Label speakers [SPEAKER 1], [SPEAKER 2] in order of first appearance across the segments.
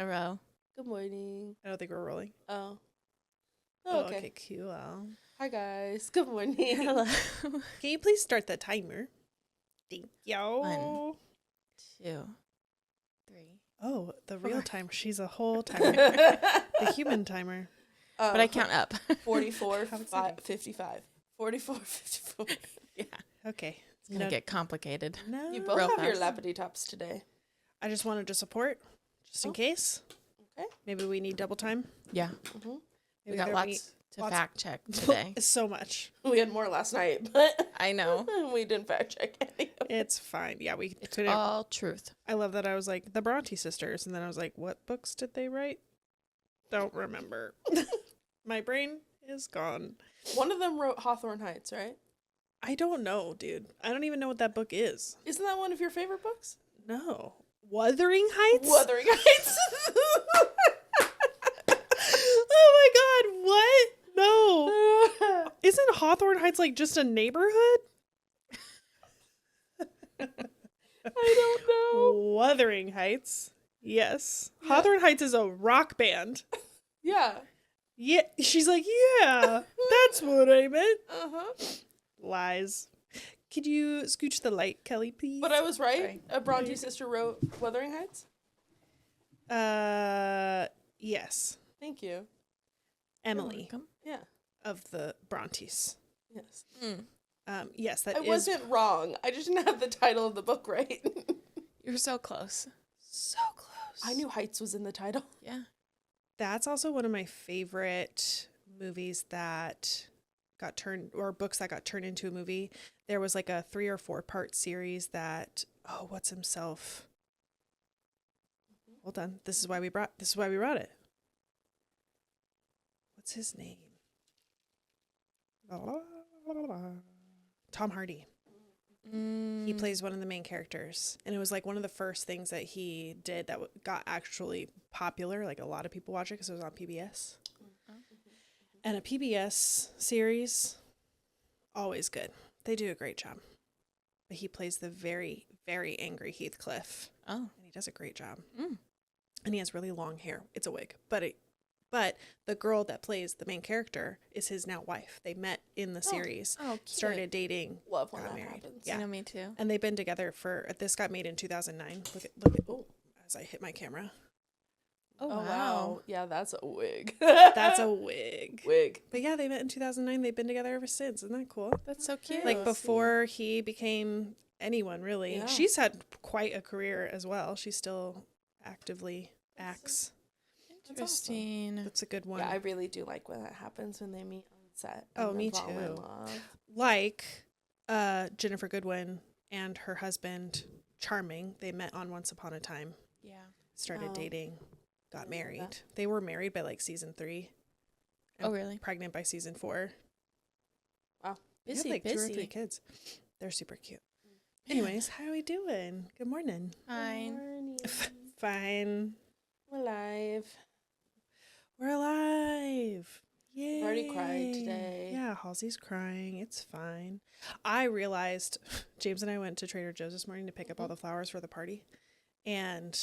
[SPEAKER 1] Hello.
[SPEAKER 2] Good morning.
[SPEAKER 3] I don't think we're rolling.
[SPEAKER 2] Oh.
[SPEAKER 3] Oh,
[SPEAKER 2] Okay.
[SPEAKER 3] okay, cool.
[SPEAKER 2] Hi, guys. Good morning.
[SPEAKER 1] Hello.
[SPEAKER 3] Can you please start the timer? Thank you.
[SPEAKER 1] 1, 2, 3.
[SPEAKER 3] Oh, the
[SPEAKER 1] 4.
[SPEAKER 3] real timer. She's a whole timer. The human timer.
[SPEAKER 1] But I count up.
[SPEAKER 2] 44,
[SPEAKER 3] How exciting.
[SPEAKER 2] 55. 44, 54.
[SPEAKER 1] Yeah.
[SPEAKER 3] Okay.
[SPEAKER 1] It's going to get complicated.
[SPEAKER 3] No.
[SPEAKER 2] You both
[SPEAKER 1] Real
[SPEAKER 2] have your
[SPEAKER 1] fast.
[SPEAKER 2] lappity tops today.
[SPEAKER 3] I just wanted to support, just in
[SPEAKER 2] Oh.
[SPEAKER 3] case.
[SPEAKER 2] Okay.
[SPEAKER 3] Maybe we need double time.
[SPEAKER 1] Yeah.
[SPEAKER 2] Mm-hmm.
[SPEAKER 1] We got lots to
[SPEAKER 3] lots-
[SPEAKER 1] fact check today.
[SPEAKER 3] So much.
[SPEAKER 2] We had more last night, but
[SPEAKER 1] I know.
[SPEAKER 2] we didn't fact check any of it.
[SPEAKER 3] It's fine. Yeah, we
[SPEAKER 1] It's
[SPEAKER 3] couldn't.
[SPEAKER 1] all truth.
[SPEAKER 3] I love that I was like, the Bronte sisters. And then I was like, what books did they write? Don't remember. My brain is gone.
[SPEAKER 2] One of them wrote Hawthorne Heights, right?
[SPEAKER 3] I don't know, dude. I don't even know what that book is.
[SPEAKER 2] Isn't that one of your favorite books?
[SPEAKER 3] No. Wuthering Heights?
[SPEAKER 2] Wuthering Heights.
[SPEAKER 3] Oh my god, what? No. Isn't Hawthorne Heights like just a neighborhood?
[SPEAKER 2] I don't know.
[SPEAKER 3] Wuthering Heights. Yes.
[SPEAKER 2] Yeah.
[SPEAKER 3] Hawthorne Heights is a rock band.
[SPEAKER 2] Yeah.
[SPEAKER 3] Yeah. She's like, yeah, that's what I meant.
[SPEAKER 2] Uh-huh.
[SPEAKER 3] Lies. Could you scooch the light, Kelly, please?
[SPEAKER 2] But I was right.
[SPEAKER 1] Sorry.
[SPEAKER 2] A Bronte sister wrote Wuthering Heights.
[SPEAKER 3] Yes.
[SPEAKER 2] Thank you.
[SPEAKER 3] Emily
[SPEAKER 1] Welcome.
[SPEAKER 2] Yeah.
[SPEAKER 3] of the Brontes.
[SPEAKER 2] Yes.
[SPEAKER 3] Yes, that
[SPEAKER 2] I
[SPEAKER 3] is
[SPEAKER 2] wasn't wrong. I just didn't have the title of the book right.
[SPEAKER 1] You're so close.
[SPEAKER 3] so close.
[SPEAKER 2] I knew Heights was in the title.
[SPEAKER 1] Yeah.
[SPEAKER 3] That's also one of my favorite movies that got turned, or books that got turned into a movie. There was like a 3 or 4 part series that, what's himself? Hold on. This is why we brought it. What's his name? Tom Hardy. He plays one of the main characters, and it was like one of the first things that he did that got actually popular. Like a lot of people watch it because it was on PBS. And a PBS series, always good. They do a great job. But he plays the very, very angry Heathcliff,
[SPEAKER 1] Oh.
[SPEAKER 3] and he does a great job.
[SPEAKER 1] Mm.
[SPEAKER 3] And he has really long hair. It's a wig, but the girl that plays the main character is his now wife. They met in the series,
[SPEAKER 1] Oh, cute.
[SPEAKER 3] started dating,
[SPEAKER 2] Love when
[SPEAKER 3] got
[SPEAKER 2] that
[SPEAKER 3] married.
[SPEAKER 2] happens.
[SPEAKER 3] Yeah.
[SPEAKER 1] You know, me too.
[SPEAKER 3] And they've been together this got made in 2009. Look at
[SPEAKER 2] Oh.
[SPEAKER 3] as I hit my camera.
[SPEAKER 1] Oh,
[SPEAKER 2] Oh,
[SPEAKER 1] wow.
[SPEAKER 2] wow. Yeah, that's a wig.
[SPEAKER 3] That's a wig.
[SPEAKER 2] wig.
[SPEAKER 3] But yeah, they met in 2009. They've been together ever since. Isn't that cool?
[SPEAKER 1] That's so cute.
[SPEAKER 3] Like
[SPEAKER 2] Yeah.
[SPEAKER 3] before he became anyone, really.
[SPEAKER 2] Yeah.
[SPEAKER 3] She's had quite a career as well. She still actively acts.
[SPEAKER 1] Interesting.
[SPEAKER 3] That's a good one.
[SPEAKER 2] Yeah, I really do like when that happens when they meet on set.
[SPEAKER 3] Oh,
[SPEAKER 2] and
[SPEAKER 3] me
[SPEAKER 2] then fall in
[SPEAKER 3] too.
[SPEAKER 2] love.
[SPEAKER 3] Like Jennifer Goodwin and her husband, Charming. They met on Once Upon a Time.
[SPEAKER 1] Yeah.
[SPEAKER 3] Started
[SPEAKER 2] Oh.
[SPEAKER 3] dating. Got
[SPEAKER 2] I remember
[SPEAKER 3] married.
[SPEAKER 2] that.
[SPEAKER 3] They were married by like season 3.
[SPEAKER 1] Oh,
[SPEAKER 3] and
[SPEAKER 1] really?
[SPEAKER 3] Pregnant by season 4.
[SPEAKER 2] Wow.
[SPEAKER 3] They
[SPEAKER 1] Busy,
[SPEAKER 3] had like 2 or 3
[SPEAKER 1] busy.
[SPEAKER 3] kids. They're super cute. Anyways, how are we doing? Good morning.
[SPEAKER 1] Fine.
[SPEAKER 2] Morning.
[SPEAKER 3] Fine.
[SPEAKER 2] We're live.
[SPEAKER 3] We're alive. Yay.
[SPEAKER 2] I've already cried today.
[SPEAKER 3] Yeah, Halsey's crying. It's fine. I realized James and I went to Trader Joe's this morning to pick up all the flowers for the party. And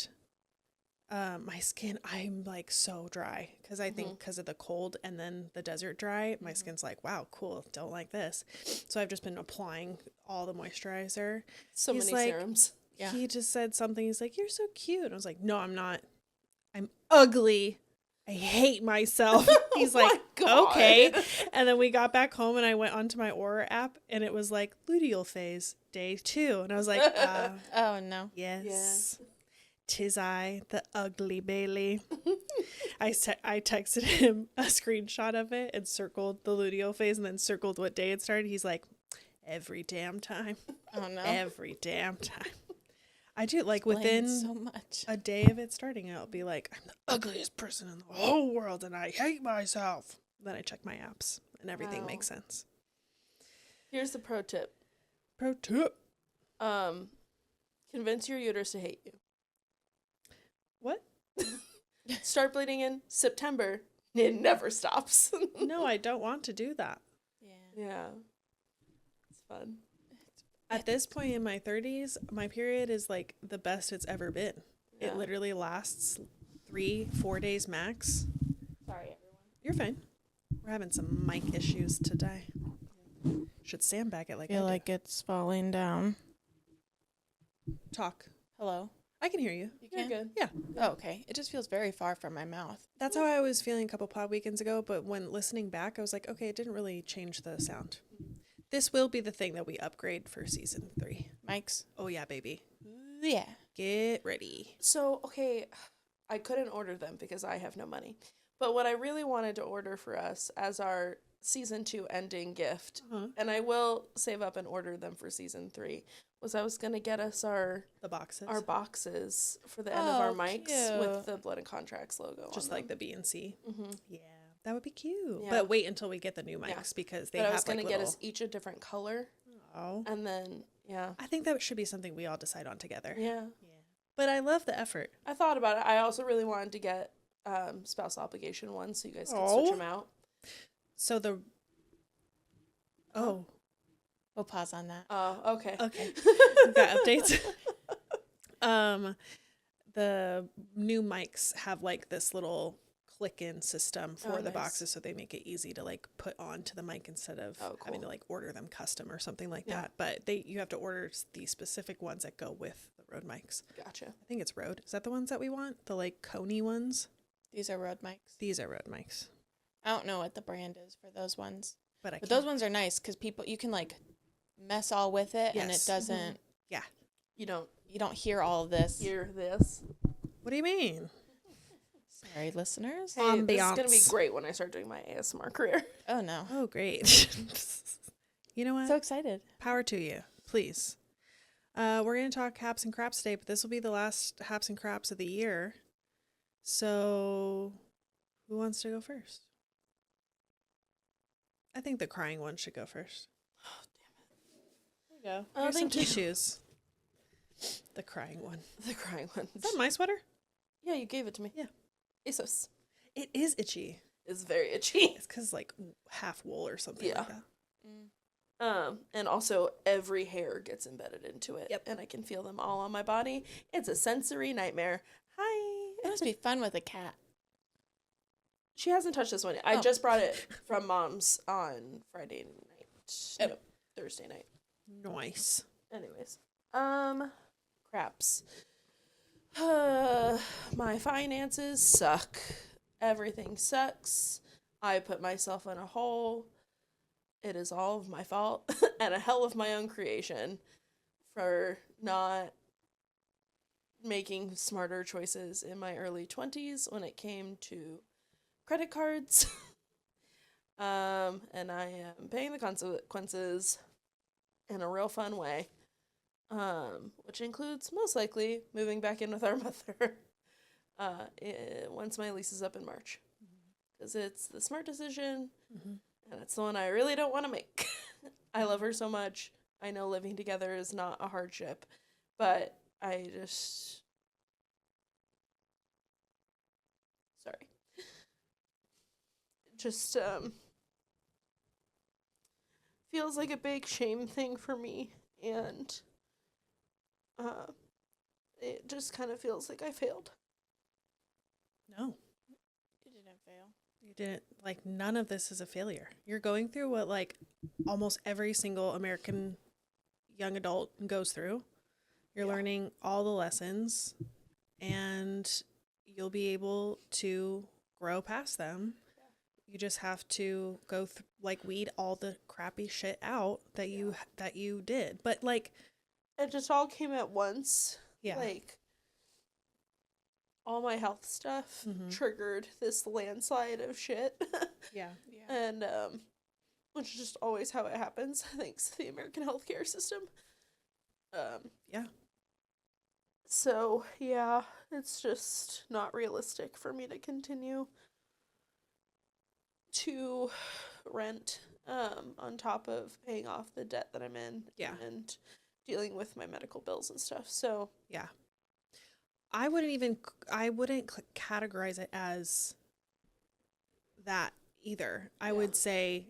[SPEAKER 3] my skin, I'm like so dry because I think because of the cold and then the desert dry, my skin's like, wow, cool. Don't like this. So I've just been applying all the moisturizer.
[SPEAKER 2] So
[SPEAKER 3] He's
[SPEAKER 2] many
[SPEAKER 3] like-
[SPEAKER 2] serums.
[SPEAKER 1] Yeah.
[SPEAKER 3] He just said something. He's like, you're so cute. And I was like, no, I'm not. I'm ugly. I hate myself. He's
[SPEAKER 2] Oh
[SPEAKER 3] like,
[SPEAKER 2] my God.
[SPEAKER 3] okay. And then we got back home and I went onto my Aura app and it was like luteal phase day 2. And I was like,
[SPEAKER 1] Oh, no.
[SPEAKER 3] yes. Tis I, the ugly Bailey. I texted him a screenshot of it and circled the luteal phase and then circled what day it started. He's like, every damn time.
[SPEAKER 1] Oh, no.
[SPEAKER 3] Every damn time. I do like
[SPEAKER 1] Explains
[SPEAKER 3] within
[SPEAKER 1] so much.
[SPEAKER 3] a day of it starting, I'll be like, I'm the ugliest person in the whole world and I hate myself. Then I check my apps and everything
[SPEAKER 2] Wow.
[SPEAKER 3] makes sense.
[SPEAKER 2] Here's the pro tip.
[SPEAKER 3] Pro tip.
[SPEAKER 2] Convince your uterus to hate you.
[SPEAKER 3] What?
[SPEAKER 2] Start bleeding in September. It never stops.
[SPEAKER 3] No, I don't want to do that.
[SPEAKER 1] Yeah.
[SPEAKER 2] Yeah. It's fun.
[SPEAKER 3] At this point in my 30s, my period is like the best it's ever been.
[SPEAKER 2] Yeah.
[SPEAKER 3] It literally lasts 3-4 days max.
[SPEAKER 2] Sorry, everyone.
[SPEAKER 3] You're fine. We're having some mic issues today. Should sandbag it like
[SPEAKER 1] I feel
[SPEAKER 3] I do.
[SPEAKER 1] like it's falling down.
[SPEAKER 3] Talk.
[SPEAKER 1] Hello?
[SPEAKER 3] I can hear you.
[SPEAKER 1] You
[SPEAKER 2] You're
[SPEAKER 1] can?
[SPEAKER 2] good.
[SPEAKER 3] Yeah.
[SPEAKER 1] Oh, okay. It just feels very far from my mouth.
[SPEAKER 3] That's how I was feeling a couple pod weekends ago, but when listening back, I was like, okay, it didn't really change the sound. This will be the thing that we upgrade for season 3.
[SPEAKER 1] Mike's?
[SPEAKER 3] Oh, yeah, baby.
[SPEAKER 1] Yeah.
[SPEAKER 3] Get ready.
[SPEAKER 2] So, okay, I couldn't order them because I have no money. But what I really wanted to order for us as our season 2 ending gift, and I will save up and order them for season 3, was I was going to get us our boxes for the end of our
[SPEAKER 1] Oh,
[SPEAKER 2] mics with
[SPEAKER 1] cute.
[SPEAKER 2] the Blood and Contracts logo
[SPEAKER 3] Just
[SPEAKER 2] on
[SPEAKER 3] like
[SPEAKER 2] them.
[SPEAKER 3] the B&C.
[SPEAKER 2] Mm-hmm.
[SPEAKER 3] Yeah, that would be cute.
[SPEAKER 2] Yeah.
[SPEAKER 3] But wait until we get the new mics
[SPEAKER 2] Yeah.
[SPEAKER 3] because they
[SPEAKER 2] But I
[SPEAKER 3] have
[SPEAKER 2] was going
[SPEAKER 3] like
[SPEAKER 2] to get
[SPEAKER 3] little...
[SPEAKER 2] us each a different color,
[SPEAKER 3] Oh.
[SPEAKER 2] and then, yeah.
[SPEAKER 3] I think that should be something we all decide on together.
[SPEAKER 2] Yeah.
[SPEAKER 3] But I love the effort.
[SPEAKER 2] I thought about it. I also really wanted to get spousal obligation ones so you guys could
[SPEAKER 3] Oh.
[SPEAKER 2] switch them out.
[SPEAKER 3] So the... Oh.
[SPEAKER 1] We'll pause on that.
[SPEAKER 2] Oh, okay.
[SPEAKER 3] Okay. Got updates. The new mics have like this little click-in system for
[SPEAKER 2] Oh,
[SPEAKER 3] the
[SPEAKER 2] nice.
[SPEAKER 3] boxes, so they make it easy to like put onto the mic instead of having to like order them custom or something like
[SPEAKER 2] Yeah.
[SPEAKER 3] that. But you have to order the specific ones that go with the Rode mics.
[SPEAKER 2] Gotcha.
[SPEAKER 3] I think it's Rode. Is that the ones that we want? The like Coney ones?
[SPEAKER 1] These are Rode mics.
[SPEAKER 3] These are Rode mics.
[SPEAKER 1] I don't know what the brand is for those ones.
[SPEAKER 3] But
[SPEAKER 1] But those ones are nice because you can like mess all with it and it
[SPEAKER 3] Yes.
[SPEAKER 1] doesn't,
[SPEAKER 3] Yeah.
[SPEAKER 2] You don't
[SPEAKER 1] you don't hear all of this.
[SPEAKER 2] hear this.
[SPEAKER 3] What do you mean?
[SPEAKER 1] Sorry, listeners.
[SPEAKER 2] Hey, this is going to be
[SPEAKER 3] Ambiance.
[SPEAKER 2] great when I start doing my ASMR career.
[SPEAKER 1] Oh, no.
[SPEAKER 3] Oh, great. You know what?
[SPEAKER 1] So excited.
[SPEAKER 3] Power to you, please. We're going to talk Haps and Craps today, but this will be the last Haps and Craps of the year. So, who wants to go first? I think the crying one should go first.
[SPEAKER 2] Oh, damn it.
[SPEAKER 3] There you go.
[SPEAKER 2] Oh,
[SPEAKER 3] Here's some
[SPEAKER 2] thank you.
[SPEAKER 3] tissues. The crying one.
[SPEAKER 2] The crying one.
[SPEAKER 3] Is that my sweater?
[SPEAKER 2] Yeah, you gave it to me.
[SPEAKER 3] Yeah.
[SPEAKER 2] ASOS
[SPEAKER 3] It is itchy.
[SPEAKER 2] is very itchy.
[SPEAKER 3] It's because like half wool or something
[SPEAKER 2] Yeah.
[SPEAKER 3] like that.
[SPEAKER 2] And also every hair gets embedded into it.
[SPEAKER 3] Yep.
[SPEAKER 2] And I can feel them all on my body. It's a sensory nightmare. Hi.
[SPEAKER 1] It must be fun with a cat.
[SPEAKER 2] She hasn't touched this one yet. I
[SPEAKER 1] Oh.
[SPEAKER 2] just brought it from Mom's on Friday night. No, Thursday night.
[SPEAKER 3] Nice.
[SPEAKER 2] Anyways. Craps. My finances suck. Everything sucks. I put myself in a hole. It is all of my fault and a hell of my own creation for not making smarter choices in my early 20s when it came to credit cards. And I am paying the consequences in a real fun way. Which includes most likely moving back in with our mother once my lease is up in March. Because it's the smart decision, and it's the one I really don't want to make. I love her so much. I know living together is not a hardship, but I just... Sorry. Just, feels like a big shame thing for me, and it just kind of feels like I failed.
[SPEAKER 3] No,
[SPEAKER 1] You didn't fail.
[SPEAKER 3] you didn't. Like, none of this is a failure. You're going through what, like, almost every single American young adult goes through. You're
[SPEAKER 2] Yeah.
[SPEAKER 3] learning all the lessons, and you'll be able to grow past them. You just have to go weed all the crappy shit out that you did. But like,
[SPEAKER 2] It just all came at once.
[SPEAKER 3] yeah,
[SPEAKER 2] Like, all my health stuff
[SPEAKER 3] Mhm.
[SPEAKER 2] triggered this landslide of shit.
[SPEAKER 3] yeah,
[SPEAKER 1] Yeah.
[SPEAKER 2] And, which is just always how it happens, thanks to the American healthcare system.
[SPEAKER 3] Yeah.
[SPEAKER 2] So, yeah, it's just not realistic for me to continue to rent, on top of paying off the debt that I'm in.
[SPEAKER 3] Yeah.
[SPEAKER 2] And dealing with my medical bills and stuff. So,
[SPEAKER 3] yeah. I wouldn't categorize it as that either. I would say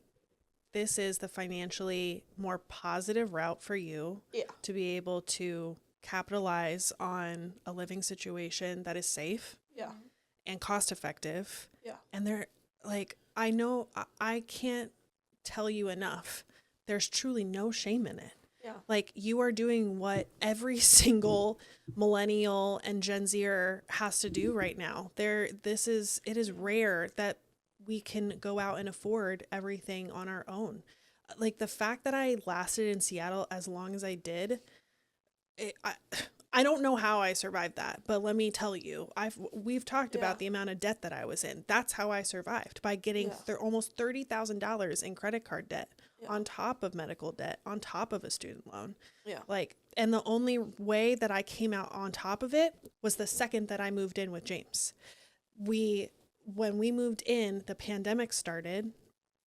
[SPEAKER 3] this is the financially more positive route for you
[SPEAKER 2] yeah.
[SPEAKER 3] to be able to capitalize on a living situation that is safe
[SPEAKER 2] Yeah.
[SPEAKER 3] and cost effective.
[SPEAKER 2] Yeah.
[SPEAKER 3] And they're like, I know I can't tell you enough. There's truly no shame in it.
[SPEAKER 2] Yeah.
[SPEAKER 3] Like, you are doing what every single millennial and Gen Zer has to do right now. It is rare that we can go out and afford everything on our own. Like, the fact that I lasted in Seattle as long as I did, I don't know how I survived that, but let me tell you, we've talked about the amount of debt that I was in. That's how I survived, by getting almost $30,000 in credit card debt on top of medical debt, on top of a student loan.
[SPEAKER 2] Yeah.
[SPEAKER 3] Like, and the only way that I came out on top of it was the second that I moved in with James. When we moved in, the pandemic started,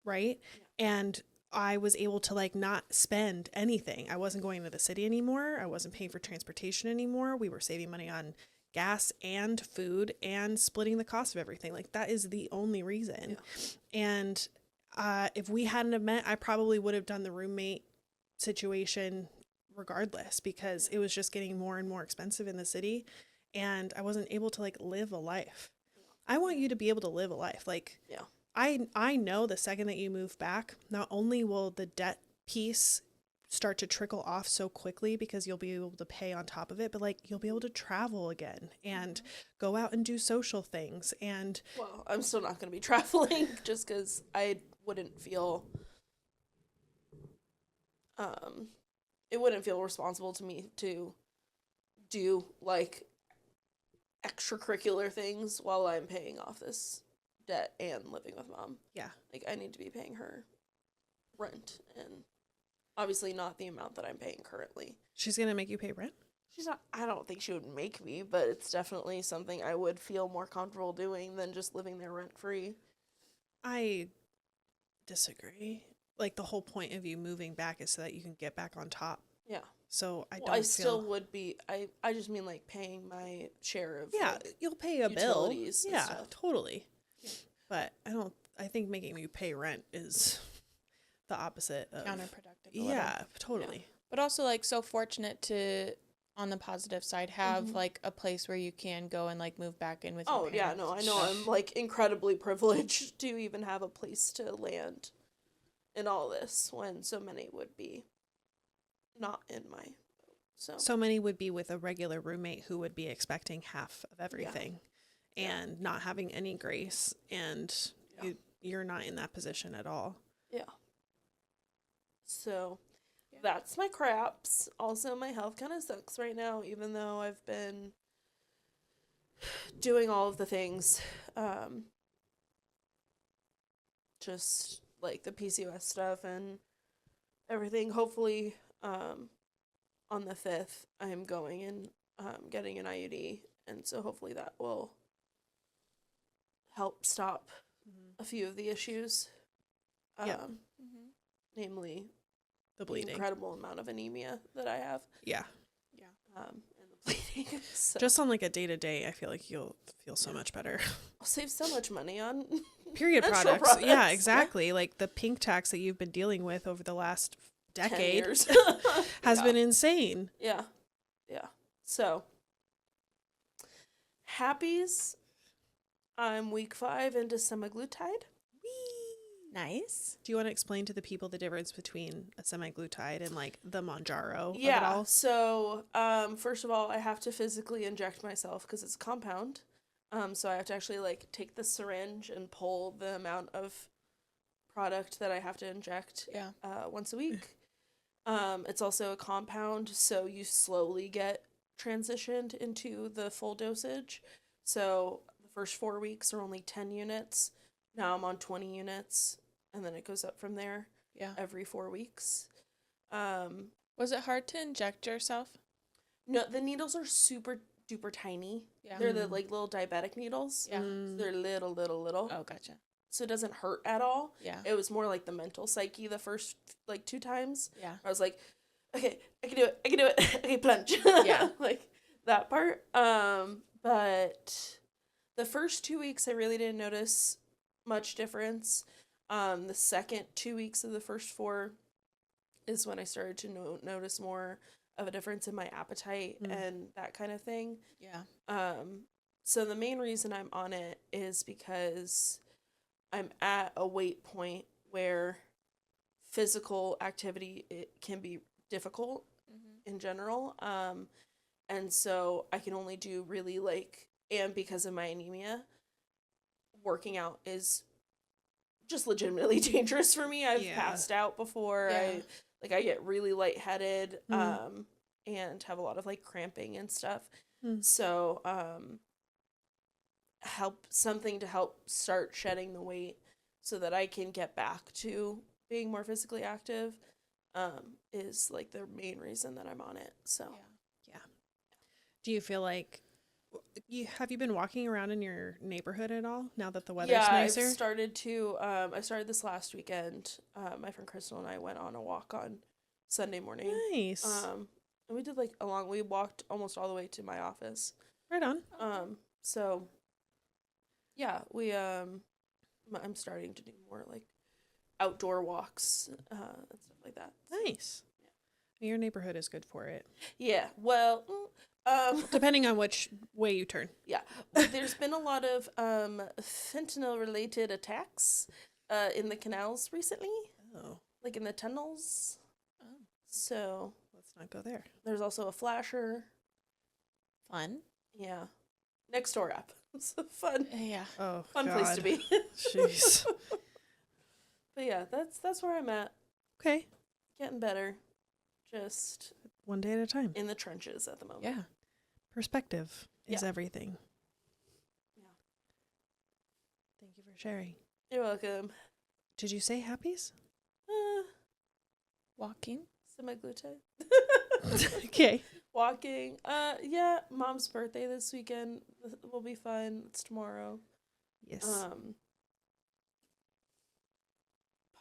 [SPEAKER 3] right? Yeah. And I was able to like not spend anything. I wasn't going to the city anymore. I wasn't paying for transportation anymore. We were saving money on gas and food and splitting the cost of everything. Like, that is the only reason. Yeah. And if we hadn't have met, I probably would have done the roommate situation regardless, because it was just getting more and more expensive in the city, and I wasn't able to like live a life. I want you to be able to live a life. Like,
[SPEAKER 2] yeah.
[SPEAKER 3] I know the second that you move back, not only will the debt piece start to trickle off so quickly because you'll be able to pay on top of it, but like, you'll be able to travel again and go out and do social things. And
[SPEAKER 2] well, I'm still not going to be traveling just because I wouldn't feel it wouldn't feel responsible to me to do like extracurricular things while I'm paying off this debt and living with Mom.
[SPEAKER 3] Yeah.
[SPEAKER 2] Like, I need to be paying her rent, and obviously not the amount that I'm paying currently.
[SPEAKER 3] She's going to make you pay rent?
[SPEAKER 2] She's not, I don't think she would make me, but it's definitely something I would feel more comfortable doing than just living there rent free.
[SPEAKER 3] I disagree. Like, the whole point of you moving back is so that you can get back on top.
[SPEAKER 2] Yeah.
[SPEAKER 3] So
[SPEAKER 2] I still would be, I just mean like paying my share of
[SPEAKER 3] you'll pay a bill. Yeah, totally. Yeah. But I think making you pay rent is the opposite of
[SPEAKER 1] counterproductive.
[SPEAKER 3] Yeah, totally. Yeah.
[SPEAKER 1] But also, like, so fortunate to, on the positive side, have like a place where you can go and like move back in with your parents.
[SPEAKER 2] Yeah, no, I know. I'm like incredibly privileged to even have a place to land in all this, when so many would be not in my
[SPEAKER 3] so many would be with a regular roommate who would be expecting half of everything and not having any grace, and you're not in that position at all.
[SPEAKER 2] Yeah. So that's my craps. Also, my health kind of sucks right now, even though I've been doing all of the things. Just like the PCOS stuff and everything. Hopefully, on the 5th, I'm going and getting an IUD, and so hopefully that will help stop a few of the issues. Namely,
[SPEAKER 3] the bleeding.
[SPEAKER 2] The incredible amount of anemia that I have.
[SPEAKER 3] Yeah.
[SPEAKER 2] And the bleeding. So.
[SPEAKER 3] Just on like a day-to-day, I feel like you'll feel so much better.
[SPEAKER 2] I'll save so much money on
[SPEAKER 3] period products. Yeah, exactly. Yeah. Like, the pink tax that you've been dealing with over the last decade has been insane.
[SPEAKER 2] Yeah. So, Happies. I'm week 5 into Semiglutide.
[SPEAKER 1] Nice.
[SPEAKER 3] Do you want to explain to the people the difference between a semiglutide and like the Mounjaro?
[SPEAKER 2] Yeah.
[SPEAKER 3] Of it all?
[SPEAKER 2] So, first of all, I have to physically inject myself because it's a compound. So I have to actually like take the syringe and pull the amount of product that I have to inject. Once a week. It's also a compound, so you slowly get transitioned into the full dosage. So the first 4 weeks are only 10 units. Now I'm on 20 units, and then it goes up from there.
[SPEAKER 1] Yeah.
[SPEAKER 2] Every 4 weeks.
[SPEAKER 1] Was it hard to inject yourself?
[SPEAKER 2] No, the needles are super duper tiny.
[SPEAKER 1] Yeah.
[SPEAKER 2] They're the like little diabetic needles.
[SPEAKER 1] Yeah.
[SPEAKER 2] So they're little.
[SPEAKER 1] Oh, gotcha.
[SPEAKER 2] So it doesn't hurt at all.
[SPEAKER 1] Yeah.
[SPEAKER 2] It was more like the mental psyche the first like 2 times.
[SPEAKER 1] Yeah.
[SPEAKER 2] I was like, okay, I can do it. Okay, plunge.
[SPEAKER 1] Yeah.
[SPEAKER 2] Like that part. But the first 2 weeks I really didn't notice much difference. The second 2 weeks of the first 4 is when I started to notice more of a difference in my appetite and that kind of thing.
[SPEAKER 1] Yeah.
[SPEAKER 2] So the main reason I'm on it is because I'm at a weight point where physical activity it can be difficult in general. And so I can only do really and because of my anemia, working out is just legitimately dangerous for me. I've passed out before.
[SPEAKER 1] Yeah.
[SPEAKER 2] I get really lightheaded,
[SPEAKER 3] Mm.
[SPEAKER 2] and have a lot of cramping and stuff.
[SPEAKER 3] Mm.
[SPEAKER 2] So, something to help start shedding the weight so that I can get back to being more physically active, is the main reason that I'm on it. So,
[SPEAKER 3] Yeah. Do you feel like have you been walking around in your neighborhood at all now that the weather's nicer?
[SPEAKER 2] I've started to. I started this last weekend. My friend Crystal and I went on a walk on Sunday morning.
[SPEAKER 3] Nice.
[SPEAKER 2] And we did we walked almost all the way to my office.
[SPEAKER 3] Right on.
[SPEAKER 2] So yeah, I'm starting to do more outdoor walks, and stuff like that.
[SPEAKER 3] Nice. Your neighborhood is good for it.
[SPEAKER 2] Yeah. Well,
[SPEAKER 3] Depending on which way you turn.
[SPEAKER 2] yeah. There's been a lot of fentanyl related attacks in the canals recently,
[SPEAKER 3] Oh.
[SPEAKER 2] in the tunnels.
[SPEAKER 1] Oh.
[SPEAKER 2] So
[SPEAKER 3] Let's not go there.
[SPEAKER 2] there's also a flasher.
[SPEAKER 1] Fun.
[SPEAKER 2] Yeah. Next door up. It's a fun
[SPEAKER 1] Yeah.
[SPEAKER 3] Oh,
[SPEAKER 2] fun place to be.
[SPEAKER 3] Jeez.
[SPEAKER 2] But yeah, that's where I'm at.
[SPEAKER 3] Okay.
[SPEAKER 2] Getting better. Just
[SPEAKER 3] One day at a time.
[SPEAKER 2] in the trenches at the moment.
[SPEAKER 1] Yeah.
[SPEAKER 3] Perspective is
[SPEAKER 2] Yeah.
[SPEAKER 3] everything.
[SPEAKER 2] Yeah.
[SPEAKER 3] Thank you for sharing.
[SPEAKER 2] You're welcome.
[SPEAKER 3] Did you say happies?
[SPEAKER 1] Walking.
[SPEAKER 2] Semiglutides.
[SPEAKER 3] Okay.
[SPEAKER 2] Walking. Yeah, mom's birthday this weekend will be fun. It's tomorrow.
[SPEAKER 3] Yes.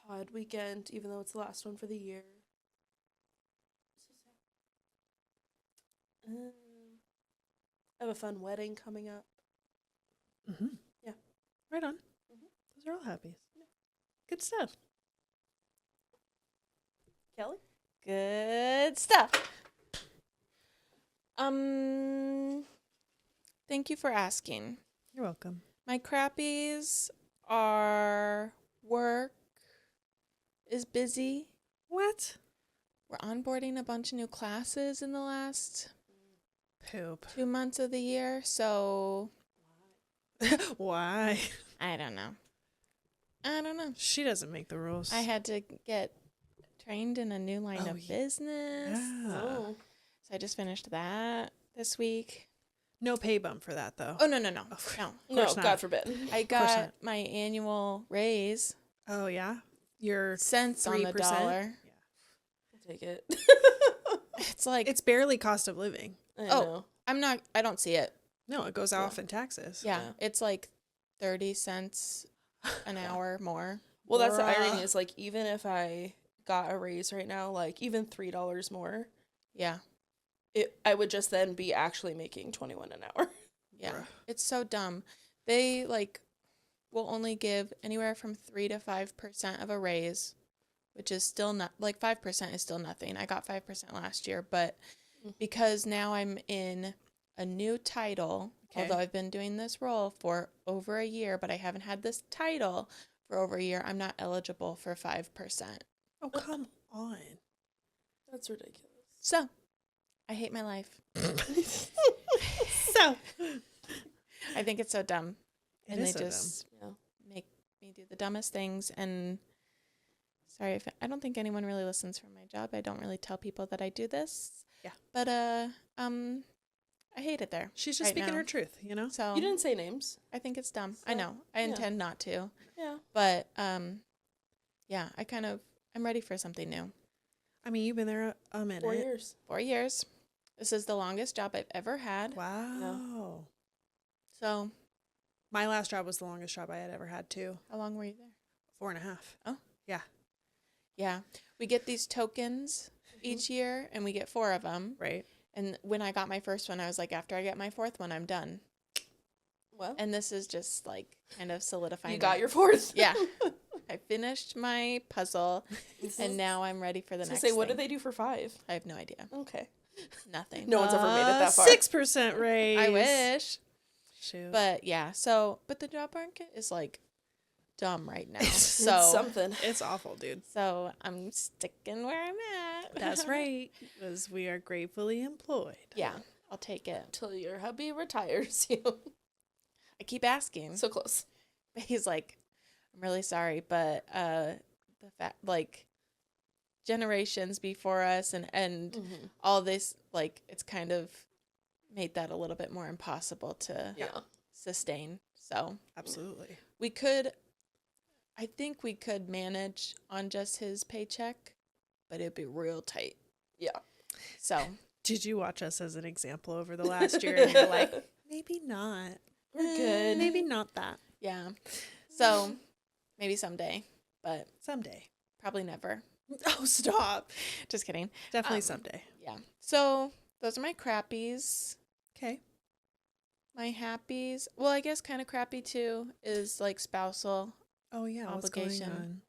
[SPEAKER 2] Pod weekend, even though it's the last one for the year. I have a fun wedding coming up.
[SPEAKER 3] Mm-hmm.
[SPEAKER 2] Yeah.
[SPEAKER 3] Right on.
[SPEAKER 2] Mhm.
[SPEAKER 3] Those are all happies. Good stuff.
[SPEAKER 2] Kelly?
[SPEAKER 1] Good stuff. Thank you for asking.
[SPEAKER 3] You're welcome.
[SPEAKER 1] My crappies are work is busy.
[SPEAKER 3] What?
[SPEAKER 1] We're onboarding a bunch of new classes in the last
[SPEAKER 3] Poop.
[SPEAKER 1] 2 months of the year, so
[SPEAKER 3] Why?
[SPEAKER 1] I don't know.
[SPEAKER 3] She doesn't make the rules.
[SPEAKER 1] I had to get trained in a new line
[SPEAKER 3] Oh,
[SPEAKER 1] of business.
[SPEAKER 3] Yeah.
[SPEAKER 2] Oh.
[SPEAKER 1] So I just finished that this week.
[SPEAKER 3] No pay bump for that, though.
[SPEAKER 1] Oh, no.
[SPEAKER 3] Of
[SPEAKER 1] No.
[SPEAKER 2] No,
[SPEAKER 3] course not.
[SPEAKER 2] God forbid.
[SPEAKER 1] I
[SPEAKER 3] course
[SPEAKER 1] got
[SPEAKER 3] not.
[SPEAKER 1] my annual raise,
[SPEAKER 3] Oh, yeah? You're
[SPEAKER 1] cents on the
[SPEAKER 3] 3%?
[SPEAKER 1] dollar.
[SPEAKER 2] I'll take it.
[SPEAKER 1] It's like,
[SPEAKER 3] It's barely cost of living.
[SPEAKER 2] I
[SPEAKER 1] Oh.
[SPEAKER 2] know.
[SPEAKER 1] I don't see it.
[SPEAKER 3] No, it goes off in taxes.
[SPEAKER 1] Yeah,
[SPEAKER 2] Yeah.
[SPEAKER 1] it's like 30 cents an hour more.
[SPEAKER 2] Well, that's the
[SPEAKER 3] Bruh.
[SPEAKER 2] irony is even if I got a raise right now, even $3 more,
[SPEAKER 1] Yeah.
[SPEAKER 2] I would just then be actually making 21 an hour.
[SPEAKER 1] Yeah.
[SPEAKER 3] Bruh.
[SPEAKER 1] It's so dumb. They will only give anywhere from 3 to 5% of a raise, which is still not 5% is still nothing. I got 5% last year, but because now I'm in a new title,
[SPEAKER 3] Okay.
[SPEAKER 1] although I've been doing this role for over a year, but I haven't had this title for over a year, I'm not eligible for 5%.
[SPEAKER 3] Oh, come on.
[SPEAKER 2] That's ridiculous.
[SPEAKER 1] So, I hate my life.
[SPEAKER 3] So.
[SPEAKER 1] I think it's so dumb.
[SPEAKER 3] It
[SPEAKER 1] And
[SPEAKER 3] is
[SPEAKER 1] they
[SPEAKER 3] so
[SPEAKER 1] just
[SPEAKER 2] Yeah.
[SPEAKER 1] make me do the dumbest things. And sorry if I don't think anyone really listens for my job. I don't really tell people that I do this.
[SPEAKER 3] Yeah.
[SPEAKER 1] But I hate it there.
[SPEAKER 3] She's just
[SPEAKER 1] right
[SPEAKER 3] speaking
[SPEAKER 1] now.
[SPEAKER 3] her truth, you know?
[SPEAKER 1] So
[SPEAKER 2] You didn't say names.
[SPEAKER 1] I think it's dumb. I
[SPEAKER 2] So,
[SPEAKER 1] know. I
[SPEAKER 2] yeah.
[SPEAKER 1] intend not to.
[SPEAKER 2] Yeah.
[SPEAKER 1] But yeah, I'm ready for something new.
[SPEAKER 3] I mean, you've been there a minute.
[SPEAKER 2] 4 years.
[SPEAKER 1] 4 years. This is the longest job I've ever had.
[SPEAKER 3] Wow.
[SPEAKER 1] So
[SPEAKER 3] My last job was the longest job I had ever had, too.
[SPEAKER 1] how long were you there?
[SPEAKER 3] 4.5.
[SPEAKER 1] Oh.
[SPEAKER 3] Yeah.
[SPEAKER 1] Yeah. We get these tokens each year, and we get 4 of them.
[SPEAKER 3] Right.
[SPEAKER 1] And when I got my first one, I was like, after I get my 4th one, I'm done.
[SPEAKER 2] Well,
[SPEAKER 1] And this is just kind of solidifying.
[SPEAKER 2] you got
[SPEAKER 1] it.
[SPEAKER 2] your 4th.
[SPEAKER 1] Yeah. I finished my puzzle, and now I'm ready for the next
[SPEAKER 2] Say, what
[SPEAKER 1] thing.
[SPEAKER 2] did they do for 5?
[SPEAKER 1] I have no idea.
[SPEAKER 2] Okay.
[SPEAKER 1] Nothing.
[SPEAKER 2] No one's ever made it that far.
[SPEAKER 3] 6% raise.
[SPEAKER 1] I wish.
[SPEAKER 3] Shoot.
[SPEAKER 1] But yeah, but the job market is like dumb right now.
[SPEAKER 2] It's
[SPEAKER 1] So
[SPEAKER 2] something.
[SPEAKER 3] It's awful, dude.
[SPEAKER 1] so I'm sticking where I'm at.
[SPEAKER 3] That's right. Because we are gratefully employed.
[SPEAKER 1] Yeah, I'll take it.
[SPEAKER 2] Until your hubby retires you.
[SPEAKER 1] I keep asking.
[SPEAKER 2] So close.
[SPEAKER 1] But he's like, I'm really sorry, but the fact like generations before us and
[SPEAKER 2] Mm-hmm.
[SPEAKER 1] all this, like, it's kind of made that a little bit more impossible to
[SPEAKER 2] Yeah.
[SPEAKER 1] sustain. So
[SPEAKER 3] Absolutely.
[SPEAKER 1] I think we could manage on just his paycheck, but it'd be real tight.
[SPEAKER 2] Yeah.
[SPEAKER 1] So
[SPEAKER 3] Did you watch us as an example over the last year? And you're like, maybe not.
[SPEAKER 2] We're good.
[SPEAKER 3] Maybe not that.
[SPEAKER 1] yeah. So maybe someday, but
[SPEAKER 3] Someday.
[SPEAKER 1] probably never.
[SPEAKER 3] Oh, stop.
[SPEAKER 1] Just kidding.
[SPEAKER 3] Definitely someday.
[SPEAKER 1] Yeah. So those are my crappies.
[SPEAKER 3] Okay.
[SPEAKER 1] My happies. Well, I guess kind of crappy too is like spousal.
[SPEAKER 3] Oh, yeah. What's going
[SPEAKER 1] Obligation.
[SPEAKER 3] on?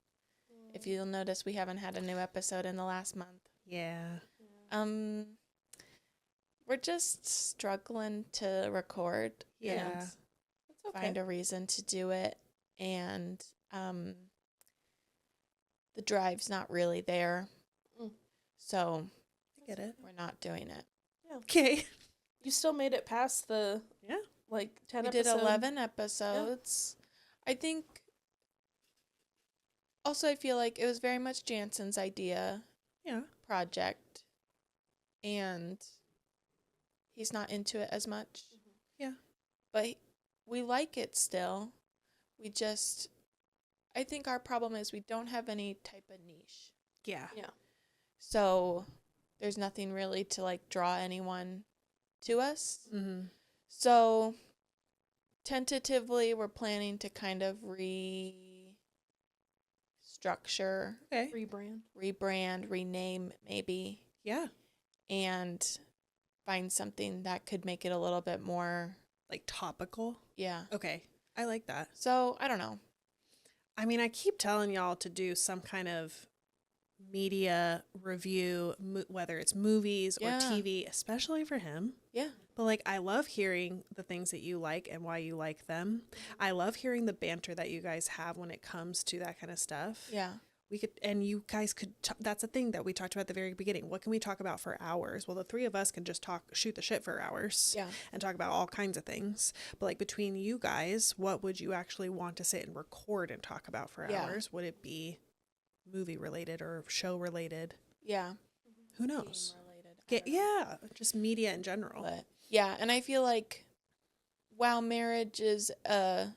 [SPEAKER 1] If you'll notice, we haven't had a new episode in the last month.
[SPEAKER 3] Yeah.
[SPEAKER 1] We're just struggling to record.
[SPEAKER 3] Yeah.
[SPEAKER 1] and
[SPEAKER 2] It's okay.
[SPEAKER 1] Find a reason to do it, and the drive's not really there,
[SPEAKER 2] Mm.
[SPEAKER 1] so
[SPEAKER 3] I get it.
[SPEAKER 1] we're not doing it.
[SPEAKER 3] Okay.
[SPEAKER 2] You still made it past the
[SPEAKER 3] Yeah.
[SPEAKER 2] like 10
[SPEAKER 1] We
[SPEAKER 2] episodes.
[SPEAKER 1] did 11 episodes. I think. Also, I feel like it was very much Jansen's idea
[SPEAKER 3] Yeah.
[SPEAKER 1] project, and he's not into it as much.
[SPEAKER 3] Yeah.
[SPEAKER 1] But we like it still. I think our problem is we don't have any type of niche.
[SPEAKER 3] Yeah.
[SPEAKER 2] Yeah.
[SPEAKER 1] So there's nothing really to like draw anyone to us.
[SPEAKER 3] Mm-hmm.
[SPEAKER 1] So tentatively, we're planning to kind of restructure,
[SPEAKER 3] Okay.
[SPEAKER 2] Rebrand.
[SPEAKER 1] rename maybe,
[SPEAKER 3] Yeah.
[SPEAKER 1] and find something that could make it a little bit more,
[SPEAKER 3] Like topical.
[SPEAKER 1] yeah.
[SPEAKER 3] Okay. I like that.
[SPEAKER 1] So I don't know.
[SPEAKER 3] I mean, I keep telling y'all to do some kind of media review, whether it's movies or
[SPEAKER 1] Yeah.
[SPEAKER 3] TV, especially for him.
[SPEAKER 1] Yeah.
[SPEAKER 3] But like, I love hearing the things that you like and why you like them. I love hearing the banter that you guys have when it comes to that kind of stuff.
[SPEAKER 1] Yeah.
[SPEAKER 3] We could, and you guys could, that's a thing that we talked about at the very beginning. What can we talk about for hours? Well, the three of us can just shoot the shit for hours
[SPEAKER 1] Yeah.
[SPEAKER 3] and talk about all kinds of things. But like between you guys, what would you actually want to sit and record and talk about for
[SPEAKER 1] Yeah.
[SPEAKER 3] hours? Would it be movie related or show related?
[SPEAKER 1] Yeah.
[SPEAKER 3] Who knows?
[SPEAKER 1] Game related. I don't know.
[SPEAKER 3] Yeah, just media in general.
[SPEAKER 1] But yeah, and I feel like while marriage is a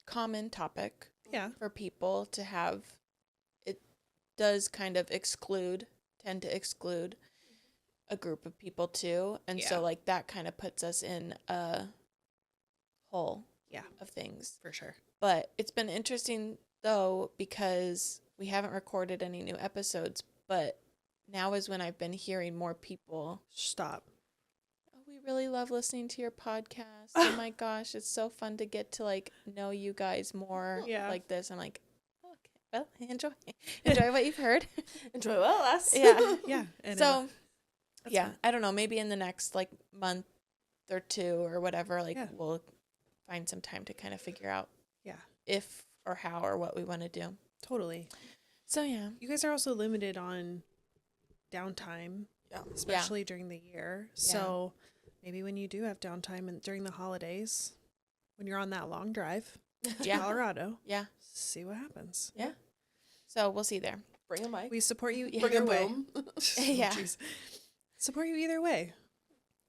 [SPEAKER 1] common topic
[SPEAKER 3] Yeah.
[SPEAKER 1] for people to have, it does kind of tend to exclude a group of people too. And
[SPEAKER 3] Yeah.
[SPEAKER 1] so like that kind of puts us in a hole
[SPEAKER 3] Yeah.
[SPEAKER 1] of things.
[SPEAKER 3] For sure.
[SPEAKER 1] But it's been interesting though because we haven't recorded any new episodes, but now is when I've been hearing more people,
[SPEAKER 3] Stop.
[SPEAKER 1] oh, we really love listening to your podcast. Oh my gosh, it's so fun to get to like know you guys more
[SPEAKER 3] Yeah.
[SPEAKER 1] like this. I'm like, okay, well, enjoy what you've heard.
[SPEAKER 2] Enjoy well, us.
[SPEAKER 1] Yeah.
[SPEAKER 3] Yeah. And
[SPEAKER 1] So
[SPEAKER 3] that's
[SPEAKER 1] yeah,
[SPEAKER 3] fine.
[SPEAKER 1] I don't know, maybe in the next like month or two or whatever, like
[SPEAKER 3] Yeah.
[SPEAKER 1] we'll find some time to kind of figure out
[SPEAKER 3] Yeah.
[SPEAKER 1] if or how or what we want to do.
[SPEAKER 3] Totally.
[SPEAKER 1] So yeah.
[SPEAKER 3] You guys are also limited on downtime,
[SPEAKER 2] Yeah.
[SPEAKER 3] especially during the year. So maybe when you do have downtime and during the holidays, when you're on that long drive to
[SPEAKER 1] Yeah.
[SPEAKER 3] Colorado,
[SPEAKER 1] Yeah.
[SPEAKER 3] see what happens.
[SPEAKER 1] Yeah. So we'll see there.
[SPEAKER 2] Bring a mic.
[SPEAKER 3] We support you
[SPEAKER 1] Yeah.
[SPEAKER 2] Bring
[SPEAKER 3] either
[SPEAKER 2] a
[SPEAKER 3] way.
[SPEAKER 2] boom.
[SPEAKER 1] Yeah.
[SPEAKER 3] Jeez. Support you either way.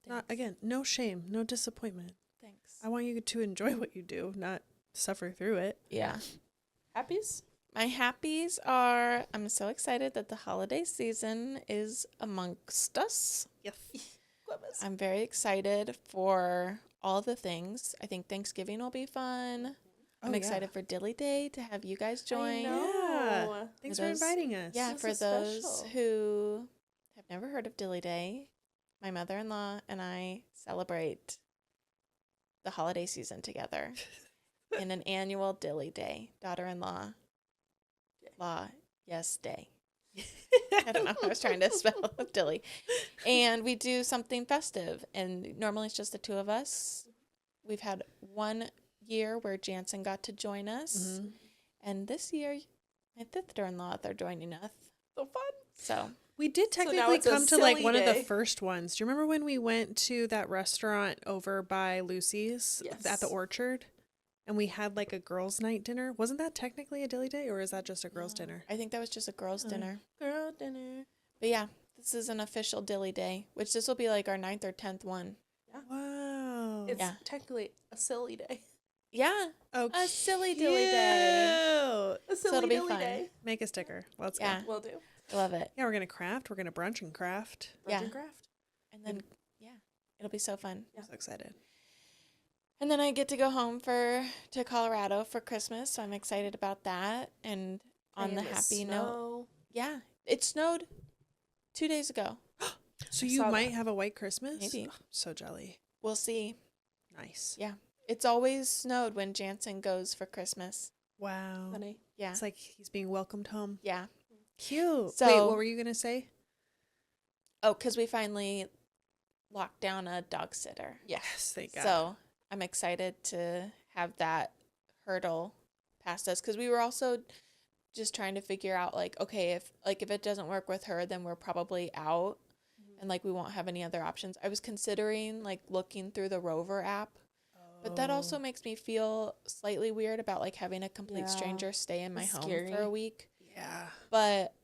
[SPEAKER 3] Not,
[SPEAKER 1] Thanks.
[SPEAKER 3] again, no shame, no disappointment.
[SPEAKER 1] Thanks.
[SPEAKER 3] I want you to enjoy what you do, not suffer through it.
[SPEAKER 1] Yeah.
[SPEAKER 2] Happies?
[SPEAKER 1] My happies are I'm so excited that the holiday season is amongst us.
[SPEAKER 3] Yes.
[SPEAKER 1] I'm very excited for all the things. I think Thanksgiving will be fun. I'm excited for Dilly Day to have you guys join.
[SPEAKER 2] I know.
[SPEAKER 3] Thanks
[SPEAKER 1] For
[SPEAKER 3] for
[SPEAKER 1] those-
[SPEAKER 3] inviting us.
[SPEAKER 1] Yeah,
[SPEAKER 2] This
[SPEAKER 1] for
[SPEAKER 2] is
[SPEAKER 1] those
[SPEAKER 2] special.
[SPEAKER 1] who have never heard of Dilly Day, my mother-in-law and I celebrate the holiday season together in an annual Dilly Day, daughter-in-law, law, yes, day. I don't know. I was trying to spell dilly. And we do something festive. And normally it's just the two of us. We've had one year where Jansen got to join us.
[SPEAKER 3] Mm-hmm.
[SPEAKER 1] And this year, my sister-in-law, they're joining us.
[SPEAKER 2] So fun.
[SPEAKER 1] So
[SPEAKER 3] We did
[SPEAKER 2] now
[SPEAKER 3] technically
[SPEAKER 2] it's a
[SPEAKER 3] come to like
[SPEAKER 2] silly
[SPEAKER 3] one of the
[SPEAKER 2] day.
[SPEAKER 3] first ones. Do you remember when we went to that restaurant over by Lucy's at the
[SPEAKER 2] Yes.
[SPEAKER 3] Orchard? And we had like a girls' night dinner. Wasn't that technically a dilly day, or is that just a girls' dinner?
[SPEAKER 1] I think that was just a girls'
[SPEAKER 3] Oh.
[SPEAKER 1] dinner.
[SPEAKER 2] Girl dinner.
[SPEAKER 1] But yeah, this is an official dilly day, which this will be like our 9th or 10th one.
[SPEAKER 3] Wow.
[SPEAKER 2] It's
[SPEAKER 1] Yeah.
[SPEAKER 2] technically a silly day.
[SPEAKER 1] Yeah,
[SPEAKER 3] Oh,
[SPEAKER 1] a silly dilly day.
[SPEAKER 2] A silly
[SPEAKER 1] it'll be
[SPEAKER 2] dilly
[SPEAKER 1] fun.
[SPEAKER 2] day.
[SPEAKER 3] Make a sticker. Let's
[SPEAKER 1] Yeah.
[SPEAKER 3] go.
[SPEAKER 2] Will do.
[SPEAKER 1] I love it.
[SPEAKER 3] Yeah, we're gonna craft. We're gonna brunch and craft.
[SPEAKER 1] Yeah.
[SPEAKER 2] Brunch and craft.
[SPEAKER 1] And then, yeah, it'll be so fun.
[SPEAKER 2] Yeah.
[SPEAKER 3] I'm so excited.
[SPEAKER 1] And then I get to go home to Colorado for Christmas, so I'm excited about that. And on
[SPEAKER 2] And
[SPEAKER 1] the happy note,
[SPEAKER 2] snow.
[SPEAKER 1] yeah, it snowed 2 days ago.
[SPEAKER 3] So
[SPEAKER 2] I
[SPEAKER 3] you
[SPEAKER 2] saw
[SPEAKER 3] might
[SPEAKER 2] that.
[SPEAKER 3] have a white Christmas?
[SPEAKER 1] Maybe.
[SPEAKER 3] Oh, so jelly.
[SPEAKER 1] We'll see.
[SPEAKER 3] Nice.
[SPEAKER 1] Yeah, it's always snowed when Jansen goes for Christmas.
[SPEAKER 3] Wow.
[SPEAKER 2] Funny.
[SPEAKER 1] Yeah,
[SPEAKER 3] It's like he's being welcomed home.
[SPEAKER 1] yeah.
[SPEAKER 3] Cute.
[SPEAKER 1] So-
[SPEAKER 3] Wait, what were you gonna say?
[SPEAKER 1] Oh, because we finally locked down a dog sitter.
[SPEAKER 3] Yes, thank God.
[SPEAKER 1] So I'm excited to have that hurdle past us, because we were also just trying to figure out like, okay, if it doesn't work with her, then we're probably out, and like we won't have any other options. I was considering like looking through the Rover app, but that also makes me feel slightly weird about like having a complete
[SPEAKER 2] Yeah.
[SPEAKER 1] stranger stay in my
[SPEAKER 2] It's
[SPEAKER 1] home
[SPEAKER 2] scary.
[SPEAKER 1] for a week.
[SPEAKER 3] Yeah.
[SPEAKER 1] But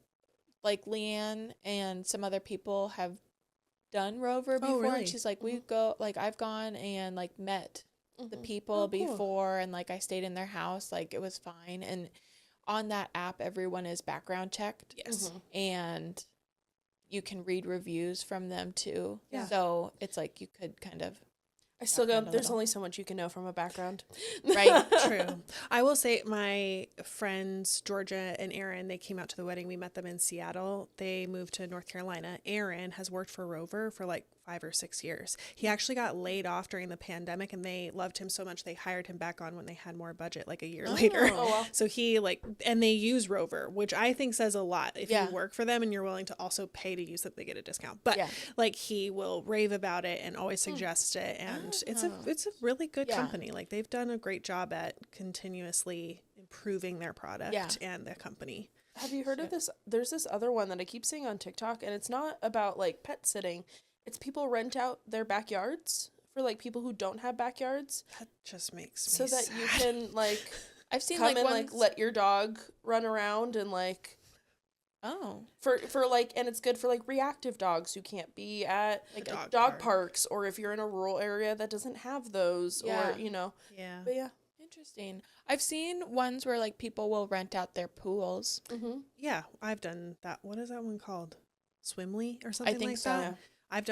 [SPEAKER 1] like Leanne and some other people have done Rover before,
[SPEAKER 3] really?
[SPEAKER 1] and she's like, we go, like I've gone and like met the
[SPEAKER 2] Mhm.
[SPEAKER 1] people
[SPEAKER 3] Oh, cool.
[SPEAKER 1] before, and like I stayed in their house, like it was fine. And on that app, everyone is background checked,
[SPEAKER 3] Yes.
[SPEAKER 2] Mhm.
[SPEAKER 1] and you can read reviews from them too.
[SPEAKER 3] Yeah.
[SPEAKER 1] So it's like you could kind of,
[SPEAKER 2] I still go.
[SPEAKER 1] Background a
[SPEAKER 2] There's
[SPEAKER 1] little.
[SPEAKER 2] only so much you can know from a background.
[SPEAKER 1] Right.
[SPEAKER 3] True. I will say my friends Georgia and Aaron, they came out to the wedding. We met them in Seattle. They moved to North Carolina. Aaron has worked for Rover for like 5 or 6 years. He actually got laid off during the pandemic, and they loved him so much they hired him back on when they had more budget, like a year later.
[SPEAKER 2] Oh, wow.
[SPEAKER 3] So he like, and they use Rover, which I think says a lot. If
[SPEAKER 1] Yeah.
[SPEAKER 3] you work for them and you're willing to also pay to use it, they get a discount. But
[SPEAKER 1] Yeah.
[SPEAKER 3] like he will rave about it and always suggest it, and it's
[SPEAKER 1] Oh.
[SPEAKER 3] a really good
[SPEAKER 1] Yeah.
[SPEAKER 3] company. Like they've done a great job at continuously improving their product
[SPEAKER 1] Yeah.
[SPEAKER 3] and the company.
[SPEAKER 2] Have you heard of this? There's this other one that I keep seeing on TikTok, and it's not about like pet sitting. It's people rent out their backyards for like people who don't have backyards,
[SPEAKER 3] That just makes me
[SPEAKER 2] so that
[SPEAKER 3] sad.
[SPEAKER 2] you can like
[SPEAKER 1] I've seen
[SPEAKER 2] come
[SPEAKER 1] like
[SPEAKER 2] and
[SPEAKER 1] ones,
[SPEAKER 2] like let your dog run around and like
[SPEAKER 1] oh,
[SPEAKER 2] for like, and it's good for like reactive dogs who can't be at
[SPEAKER 1] like
[SPEAKER 3] A
[SPEAKER 1] a,
[SPEAKER 3] dog
[SPEAKER 2] dog
[SPEAKER 3] park.
[SPEAKER 2] parks, or if you're in a rural area that doesn't have those,
[SPEAKER 1] Yeah.
[SPEAKER 2] or you know.
[SPEAKER 3] Yeah.
[SPEAKER 2] But yeah.
[SPEAKER 1] interesting. I've seen ones where like people will rent out their pools.
[SPEAKER 2] Mm-hmm.
[SPEAKER 3] Yeah, I've done that. What is that one called? Swimly or something
[SPEAKER 1] think
[SPEAKER 3] like
[SPEAKER 1] so.
[SPEAKER 3] that?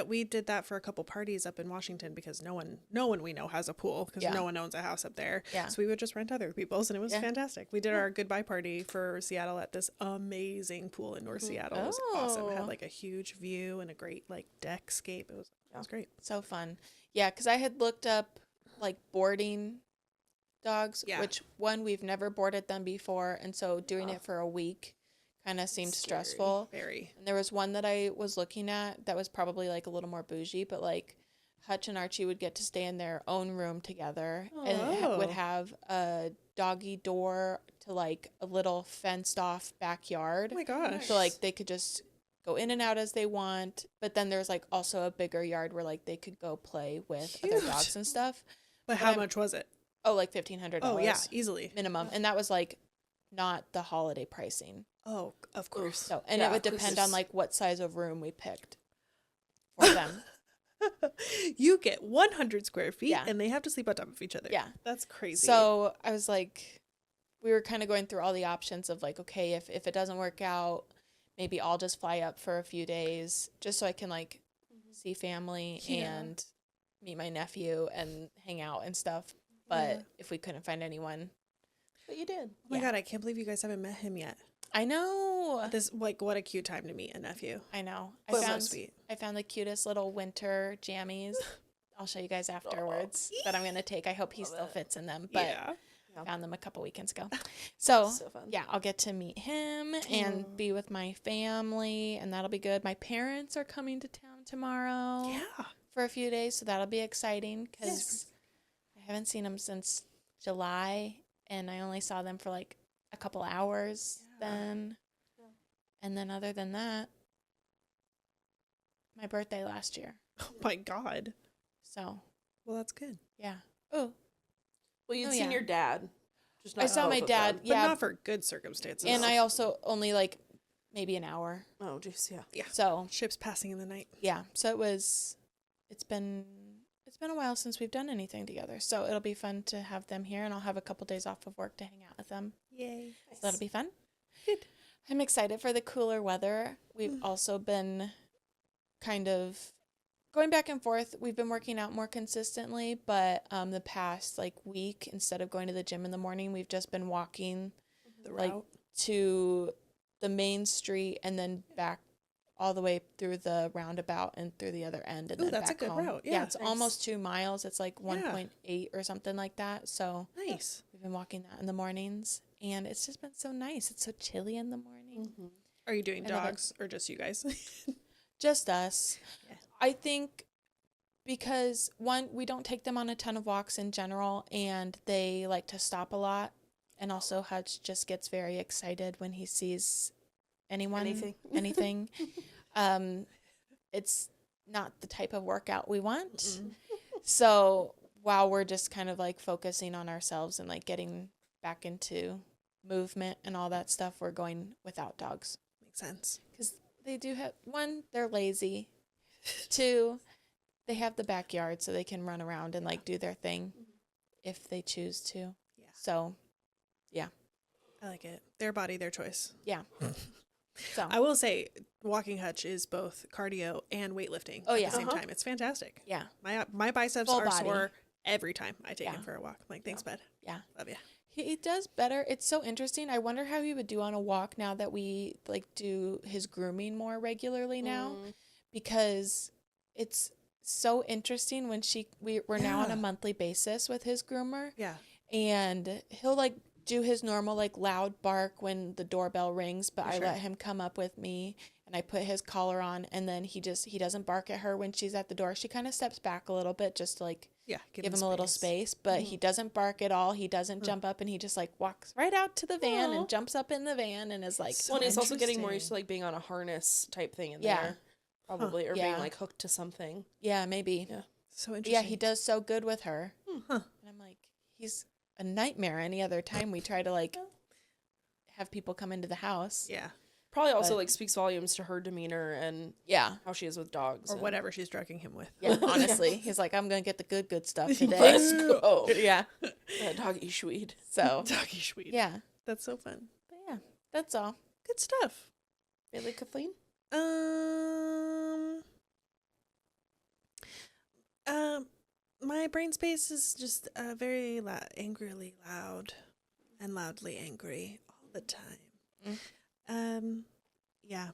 [SPEAKER 3] We did that for a couple parties up in Washington because no one we know has a pool because
[SPEAKER 1] Yeah.
[SPEAKER 3] no one owns a house up there.
[SPEAKER 1] Yeah.
[SPEAKER 3] So we would just rent other people's, and it was
[SPEAKER 1] Yeah.
[SPEAKER 3] fantastic. We did our goodbye party for Seattle at this amazing pool in North Seattle. It was awesome. It
[SPEAKER 1] Oh.
[SPEAKER 3] had like a huge view and a great like deckscape. It was great.
[SPEAKER 1] So fun. Yeah, because I had looked up like boarding dogs,
[SPEAKER 3] Yeah.
[SPEAKER 1] which one, we've never boarded them before. And so doing
[SPEAKER 2] Oh.
[SPEAKER 1] it for a week kind of seemed
[SPEAKER 2] Scary.
[SPEAKER 1] stressful.
[SPEAKER 3] Very.
[SPEAKER 1] And there was one that I was looking at that was probably like a little more bougie, but like Hutch and Archie would get to stay in their own room together, and it would
[SPEAKER 3] Oh.
[SPEAKER 1] have a doggy door to like a little fenced off backyard.
[SPEAKER 3] Oh my gosh.
[SPEAKER 1] So like they could just go in and out as they want, but then there's like also a bigger yard where like they could go play with other
[SPEAKER 3] Cute.
[SPEAKER 1] dogs and stuff.
[SPEAKER 3] But how
[SPEAKER 1] I'm-
[SPEAKER 3] much was it?
[SPEAKER 1] Oh, like $1,500.
[SPEAKER 3] Oh yeah, easily.
[SPEAKER 1] minimum, and that was like not the holiday pricing.
[SPEAKER 3] Oh, of course.
[SPEAKER 1] So, and
[SPEAKER 2] Yeah,
[SPEAKER 1] it would
[SPEAKER 2] 'cause
[SPEAKER 1] depend
[SPEAKER 2] it's-
[SPEAKER 1] on like what size of room we picked for them.
[SPEAKER 3] You get 100 square feet,
[SPEAKER 1] Yeah.
[SPEAKER 3] and they have to sleep on top of each other.
[SPEAKER 1] Yeah.
[SPEAKER 3] That's crazy.
[SPEAKER 1] So I was like, we were kind of going through all the options of like, okay, if it doesn't work out, maybe I'll just fly up for a few days just so I can like see family
[SPEAKER 3] Yeah.
[SPEAKER 1] and meet my nephew and hang out and stuff. But
[SPEAKER 3] Yeah.
[SPEAKER 1] if we couldn't find anyone,
[SPEAKER 2] But you did.
[SPEAKER 3] Oh my
[SPEAKER 1] yeah.
[SPEAKER 3] god, I can't believe you guys haven't met him yet.
[SPEAKER 1] I know.
[SPEAKER 3] This like what a cute time to meet a nephew.
[SPEAKER 1] I know.
[SPEAKER 3] So sweet.
[SPEAKER 1] I found the cutest little winter jammies. I'll show you guys afterwards that I'm gonna take. I hope he
[SPEAKER 2] Love
[SPEAKER 1] still
[SPEAKER 2] it.
[SPEAKER 1] fits in them. But
[SPEAKER 3] Yeah.
[SPEAKER 2] Yeah.
[SPEAKER 1] Found them a couple weekends ago. So,
[SPEAKER 2] So fun.
[SPEAKER 1] yeah, I'll get to meet him and be with my family, and that'll be good. My parents are coming to town tomorrow for a few days, so that'll be exciting because I haven't seen them since July, and I only saw them for like a couple hours then.
[SPEAKER 2] Yeah.
[SPEAKER 1] And then other than that, my birthday last year.
[SPEAKER 3] Oh my God.
[SPEAKER 1] So,
[SPEAKER 3] Well, that's good.
[SPEAKER 1] yeah. Oh,
[SPEAKER 2] Well, you'd
[SPEAKER 1] Oh,
[SPEAKER 2] seen
[SPEAKER 1] yeah.
[SPEAKER 2] your dad. Just not
[SPEAKER 1] I saw
[SPEAKER 2] both
[SPEAKER 1] my
[SPEAKER 2] of
[SPEAKER 1] dad,
[SPEAKER 2] them.
[SPEAKER 3] But
[SPEAKER 1] yeah,
[SPEAKER 3] not for good circumstances.
[SPEAKER 1] and I also only like maybe an hour.
[SPEAKER 2] Oh, jeez, yeah.
[SPEAKER 3] Yeah.
[SPEAKER 1] So,
[SPEAKER 3] Ships passing in the night.
[SPEAKER 1] yeah. So it's been a while since we've done anything together. So it'll be fun to have them here, and I'll have a couple days off of work to hang out with them.
[SPEAKER 3] Yay.
[SPEAKER 1] So that'll be fun.
[SPEAKER 3] Good.
[SPEAKER 1] I'm excited for the cooler weather. We've also been kind of going back and forth. We've been working out more consistently, but the past like week, instead of going to the gym in the morning, we've just been walking
[SPEAKER 3] The
[SPEAKER 1] like
[SPEAKER 3] route.
[SPEAKER 1] to the main street and then back all the way through the roundabout and through the other end and
[SPEAKER 3] Ooh,
[SPEAKER 1] then
[SPEAKER 3] that's a
[SPEAKER 1] back
[SPEAKER 3] good
[SPEAKER 1] home.
[SPEAKER 3] route.
[SPEAKER 1] Yeah,
[SPEAKER 3] Yeah,
[SPEAKER 1] it's
[SPEAKER 3] nice.
[SPEAKER 1] almost 2 miles. It's like
[SPEAKER 3] Yeah.
[SPEAKER 1] 1.8 or something like that. So
[SPEAKER 3] Nice.
[SPEAKER 1] we've been walking that in the mornings, and it's just been so nice. It's so chilly in the morning.
[SPEAKER 2] Mm-hmm.
[SPEAKER 3] Are you doing
[SPEAKER 1] I love it.
[SPEAKER 3] dogs or just you guys?
[SPEAKER 1] Just us.
[SPEAKER 3] Yeah.
[SPEAKER 1] I think because one, we don't take them on a ton of walks in general, and they like to stop a lot. And also Hutch just gets very excited when he sees anything. It's not the type of workout we want. So while we're just kind of like focusing on ourselves and like getting back into movement and all that stuff, we're going without dogs.
[SPEAKER 3] Makes sense.
[SPEAKER 1] Because they do have, one, they're lazy. Two, they have the backyard so they can run around and like do their thing if they choose to.
[SPEAKER 3] Yeah.
[SPEAKER 1] So,
[SPEAKER 3] I like it. Their body, their choice.
[SPEAKER 1] yeah. So,
[SPEAKER 3] I will say, walking Hutch is both cardio and weightlifting
[SPEAKER 1] Oh,
[SPEAKER 3] at
[SPEAKER 1] yeah.
[SPEAKER 3] the same
[SPEAKER 2] Uh-huh.
[SPEAKER 3] time. It's fantastic.
[SPEAKER 1] yeah.
[SPEAKER 3] My biceps
[SPEAKER 1] Full
[SPEAKER 3] are
[SPEAKER 1] body.
[SPEAKER 3] sore every time I take
[SPEAKER 1] Yeah.
[SPEAKER 3] him for a walk. I'm like, thanks, bud.
[SPEAKER 1] Yeah.
[SPEAKER 3] Love ya.
[SPEAKER 1] He does better. It's so interesting. I wonder how he would do on a walk now that we like do his grooming more regularly now, because it's so interesting when we're now on
[SPEAKER 3] Yeah.
[SPEAKER 1] a monthly basis with his groomer,
[SPEAKER 3] Yeah.
[SPEAKER 1] and he'll like do his normal like loud bark when the doorbell rings, but
[SPEAKER 3] For
[SPEAKER 1] I
[SPEAKER 3] sure.
[SPEAKER 1] let him come up with me and I put his collar on, and then he doesn't bark at her when she's at the door. She kind of steps back a little bit just to like
[SPEAKER 3] Yeah.
[SPEAKER 1] give him a little space, but he doesn't bark at all. He doesn't jump up, and he just like walks right out to the van
[SPEAKER 2] Aw.
[SPEAKER 1] and jumps up in the van and is like,
[SPEAKER 3] So
[SPEAKER 2] Well, and he's also getting more used
[SPEAKER 3] interesting.
[SPEAKER 2] to like being on a harness type thing in
[SPEAKER 1] Yeah.
[SPEAKER 2] there, probably, or
[SPEAKER 1] Yeah.
[SPEAKER 2] being like hooked to something.
[SPEAKER 1] yeah, maybe.
[SPEAKER 2] Yeah.
[SPEAKER 3] So interesting.
[SPEAKER 1] Yeah, he does so good with her.
[SPEAKER 3] Huh.
[SPEAKER 1] And I'm like, he's a nightmare any other time we try to like have people come into the house.
[SPEAKER 3] Yeah.
[SPEAKER 2] Probably also
[SPEAKER 1] But-
[SPEAKER 2] like speaks volumes to her demeanor and
[SPEAKER 1] Yeah.
[SPEAKER 2] how she is with dogs.
[SPEAKER 3] Or
[SPEAKER 2] and-
[SPEAKER 3] whatever she's drugging him with.
[SPEAKER 1] Yeah, honestly. He's like, I'm going to get the good stuff today.
[SPEAKER 2] Let's go.
[SPEAKER 1] Yeah.
[SPEAKER 2] Yeah, doggy sweet.
[SPEAKER 1] So,
[SPEAKER 3] Doggy sweet.
[SPEAKER 1] yeah.
[SPEAKER 3] That's so fun.
[SPEAKER 1] But yeah, that's all.
[SPEAKER 3] Good stuff.
[SPEAKER 2] Really, Kathleen?
[SPEAKER 3] My brain space is just very angrily loud and loudly angry all the time. Yeah,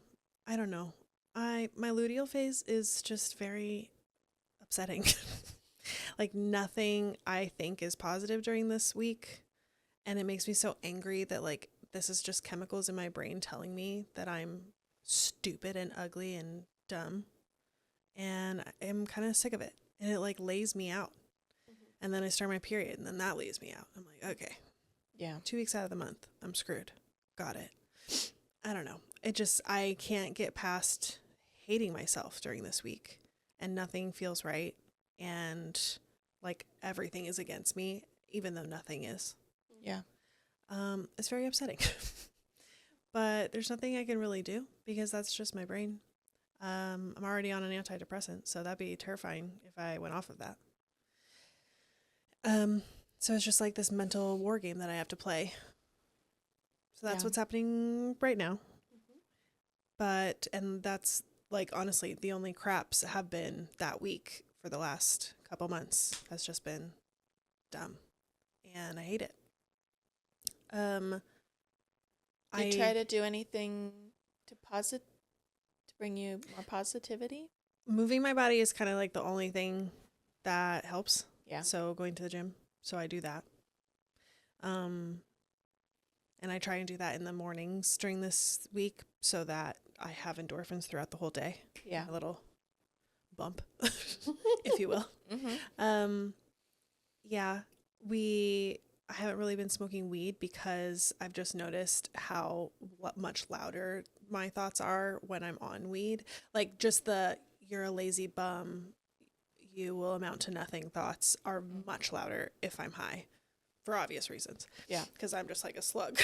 [SPEAKER 3] I don't know. My luteal phase is just very upsetting. Like nothing I think is positive during this week, and it makes me so angry that like this is just chemicals in my brain telling me that I'm stupid and ugly and dumb, and I'm kind of sick of it, and it like lays me out. And then I start my period, and then that lays me out. I'm like, okay,
[SPEAKER 1] Yeah.
[SPEAKER 3] 2 weeks out of the month, I'm screwed. Got it. I don't know. I can't get past hating myself during this week, and nothing feels right, and like everything is against me, even though nothing is.
[SPEAKER 1] Yeah.
[SPEAKER 3] It's very upsetting. But there's nothing I can really do because that's just my brain. I'm already on an antidepressant, so that'd be terrifying if I went off of that. So it's just like this mental war game that I have to play. So that's
[SPEAKER 1] Yeah.
[SPEAKER 3] what's happening right now. And that's like, honestly, the only craps have been that week for the last couple months has just been dumb. And I hate it.
[SPEAKER 1] Do you try to do anything to bring you more positivity?
[SPEAKER 3] Moving my body is kind of like the only thing that helps.
[SPEAKER 1] Yeah.
[SPEAKER 3] So going to the gym. So I do that. And I try and do that in the mornings during this week so that I have endorphins throughout the whole day.
[SPEAKER 1] Yeah.
[SPEAKER 3] A little bump, if you will. Yeah, I haven't really been smoking weed because I've just noticed how much louder my thoughts are when I'm on weed. Like just you're a lazy bum, you will amount to nothing thoughts are much louder if I'm high, for obvious reasons.
[SPEAKER 1] Yeah.
[SPEAKER 3] Because I'm just like a slug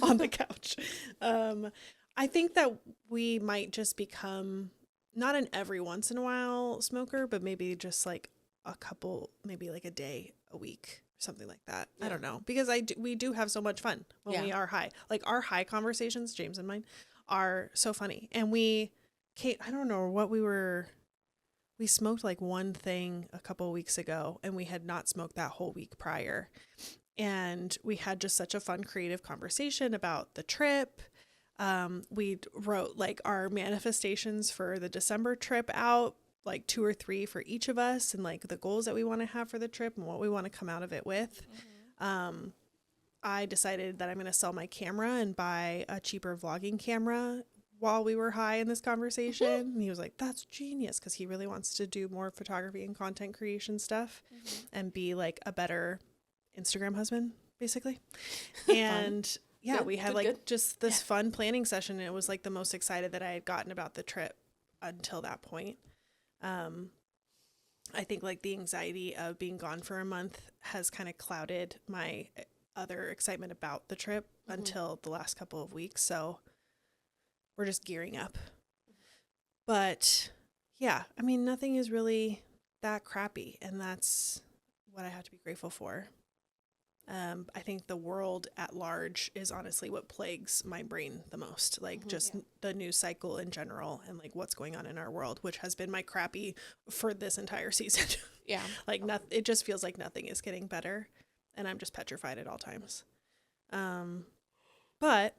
[SPEAKER 3] on the couch. I think that we might just become not an every once in a while smoker, but maybe just like a couple, maybe like a day a week, something like that.
[SPEAKER 2] Yeah.
[SPEAKER 3] I don't know, because we do have so much fun when we are high. Like our high conversations, James and mine, are so funny. And I don't know what we smoked like one thing a couple of weeks ago, and we had not smoked that whole week prior. And we had just such a fun, creative conversation about the trip. We wrote like our manifestations for the December trip out, like 2 or 3 for each of us, and like the goals that we want to have for the trip and what we want to come out of it with. I decided that I'm going to sell my camera and buy a cheaper vlogging camera while we were high in this conversation. And he was like, that's genius, because he really wants to do more photography and content creation stuff and be like a better Instagram husband, basically. And yeah, we had just this fun planning session, and it was like the most excited that I had gotten about the trip until that point. I think like the anxiety of being gone for a month has kind of clouded my other excitement about the trip until the last couple of weeks. So we're just gearing up. But yeah, I mean, nothing is really that crappy, and that's what I have to be grateful for. I think the world at large is honestly what plagues my brain the most. Like just the news cycle in general, and like what's going on in our world, which has been my crappy for this entire season.
[SPEAKER 1] Yeah.
[SPEAKER 3] Like it just feels like nothing is getting better, and I'm just petrified at all times. But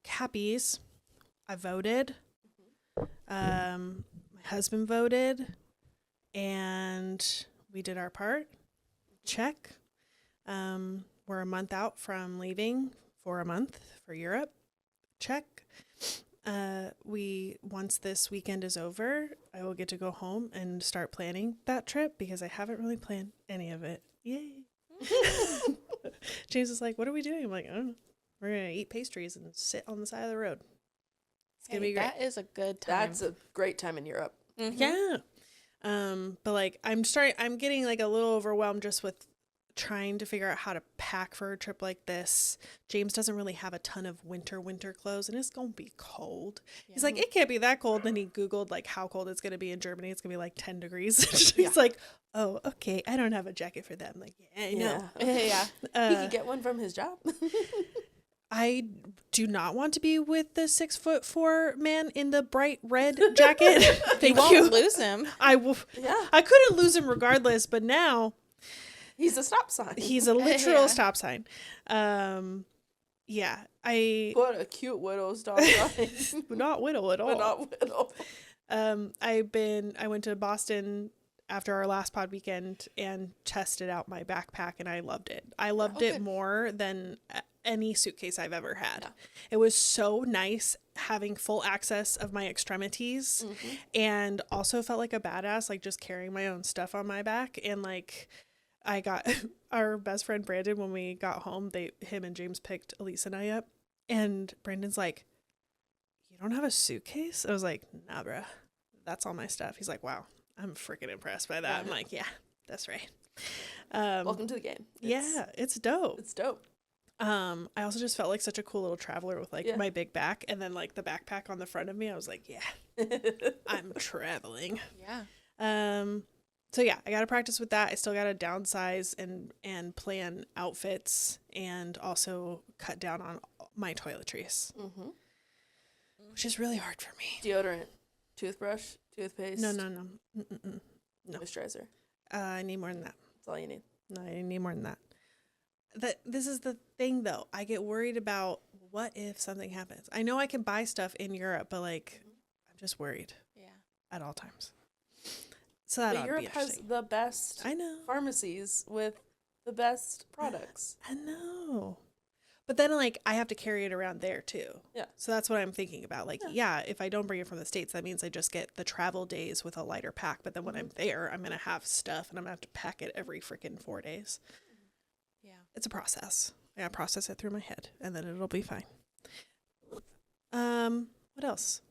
[SPEAKER 3] happies, I voted. My husband voted, and we did our part. Check. We're a month out from leaving for a month for Europe. Check. Once this weekend is over, I will get to go home and start planning that trip, because I haven't really planned any of it. Yay. James is like, what are we doing? I'm like, I don't know. We're going to eat pastries and sit on the side of the road. It's going to be great.
[SPEAKER 1] That is a good time.
[SPEAKER 2] That's a great time in Europe.
[SPEAKER 3] Yeah. But like I'm getting like a little overwhelmed just with trying to figure out how to pack for a trip like this. James doesn't really have a ton of winter clothes, and it's gonna be cold. Yeah. He's like, it can't be that cold. Then he Googled like how cold it's gonna be in Germany. It's gonna be like 10 degrees. He's like, oh, okay, I don't have a jacket for them. Like, yeah, I know.
[SPEAKER 1] Yeah.
[SPEAKER 2] He could get one from his job.
[SPEAKER 3] I do not want to be with the 6'4" man in the bright red jacket.
[SPEAKER 1] You won't lose him.
[SPEAKER 3] I will.
[SPEAKER 2] Yeah.
[SPEAKER 3] I couldn't lose him regardless, but now
[SPEAKER 2] he's a stop sign.
[SPEAKER 3] He's a literal stop sign. Yeah.
[SPEAKER 2] What a cute widow stop sign.
[SPEAKER 3] Not widow at all.
[SPEAKER 2] But not widow.
[SPEAKER 3] I went to Boston after our last pod weekend and tested out my backpack, and I loved it. I loved it more than any suitcase I've ever had. Yeah. It was so nice having full access of my extremities, and also felt like a badass, like just carrying my own stuff on my back. And like I got our best friend Brandon, when we got home, him and James picked Elise and I up, and Brandon's like, you don't have a suitcase? I was like, nah, bruh, that's all my stuff. He's like, wow, I'm freaking impressed by that. I'm like, yeah, that's right.
[SPEAKER 2] Welcome to the game.
[SPEAKER 3] It's dope.
[SPEAKER 2] It's dope.
[SPEAKER 3] I also just felt like such a cool little traveler with like my big back, and then like the backpack on the front of me. I was like, yeah, I'm traveling.
[SPEAKER 1] Yeah.
[SPEAKER 3] So yeah, I got to practice with that. I still got to downsize and plan outfits, and also cut down on my toiletries, which is really hard for me.
[SPEAKER 2] Deodorant, toothbrush, toothpaste.
[SPEAKER 3] No.
[SPEAKER 2] Moisturizer.
[SPEAKER 3] I need more than that.
[SPEAKER 2] That's all you need.
[SPEAKER 3] No, I need more than that. This is the thing though. I get worried about what if something happens. I know I can buy stuff in Europe, but like I'm just worried. Yeah. At all times. So that
[SPEAKER 2] Europe has the best pharmacies with the best products.
[SPEAKER 3] I know. But then, like, I have to carry it around there, too.
[SPEAKER 2] Yeah.
[SPEAKER 3] So that's what I'm thinking about. Like, yeah, if I don't bring it from the States, that means I just get the travel days with a lighter pack. But then when I'm there, I'm going to have stuff, and I'm going to have to pack it every freaking 4 days.
[SPEAKER 1] Yeah.
[SPEAKER 3] It's a process. I got to process it through my head, and then it'll be fine. What else?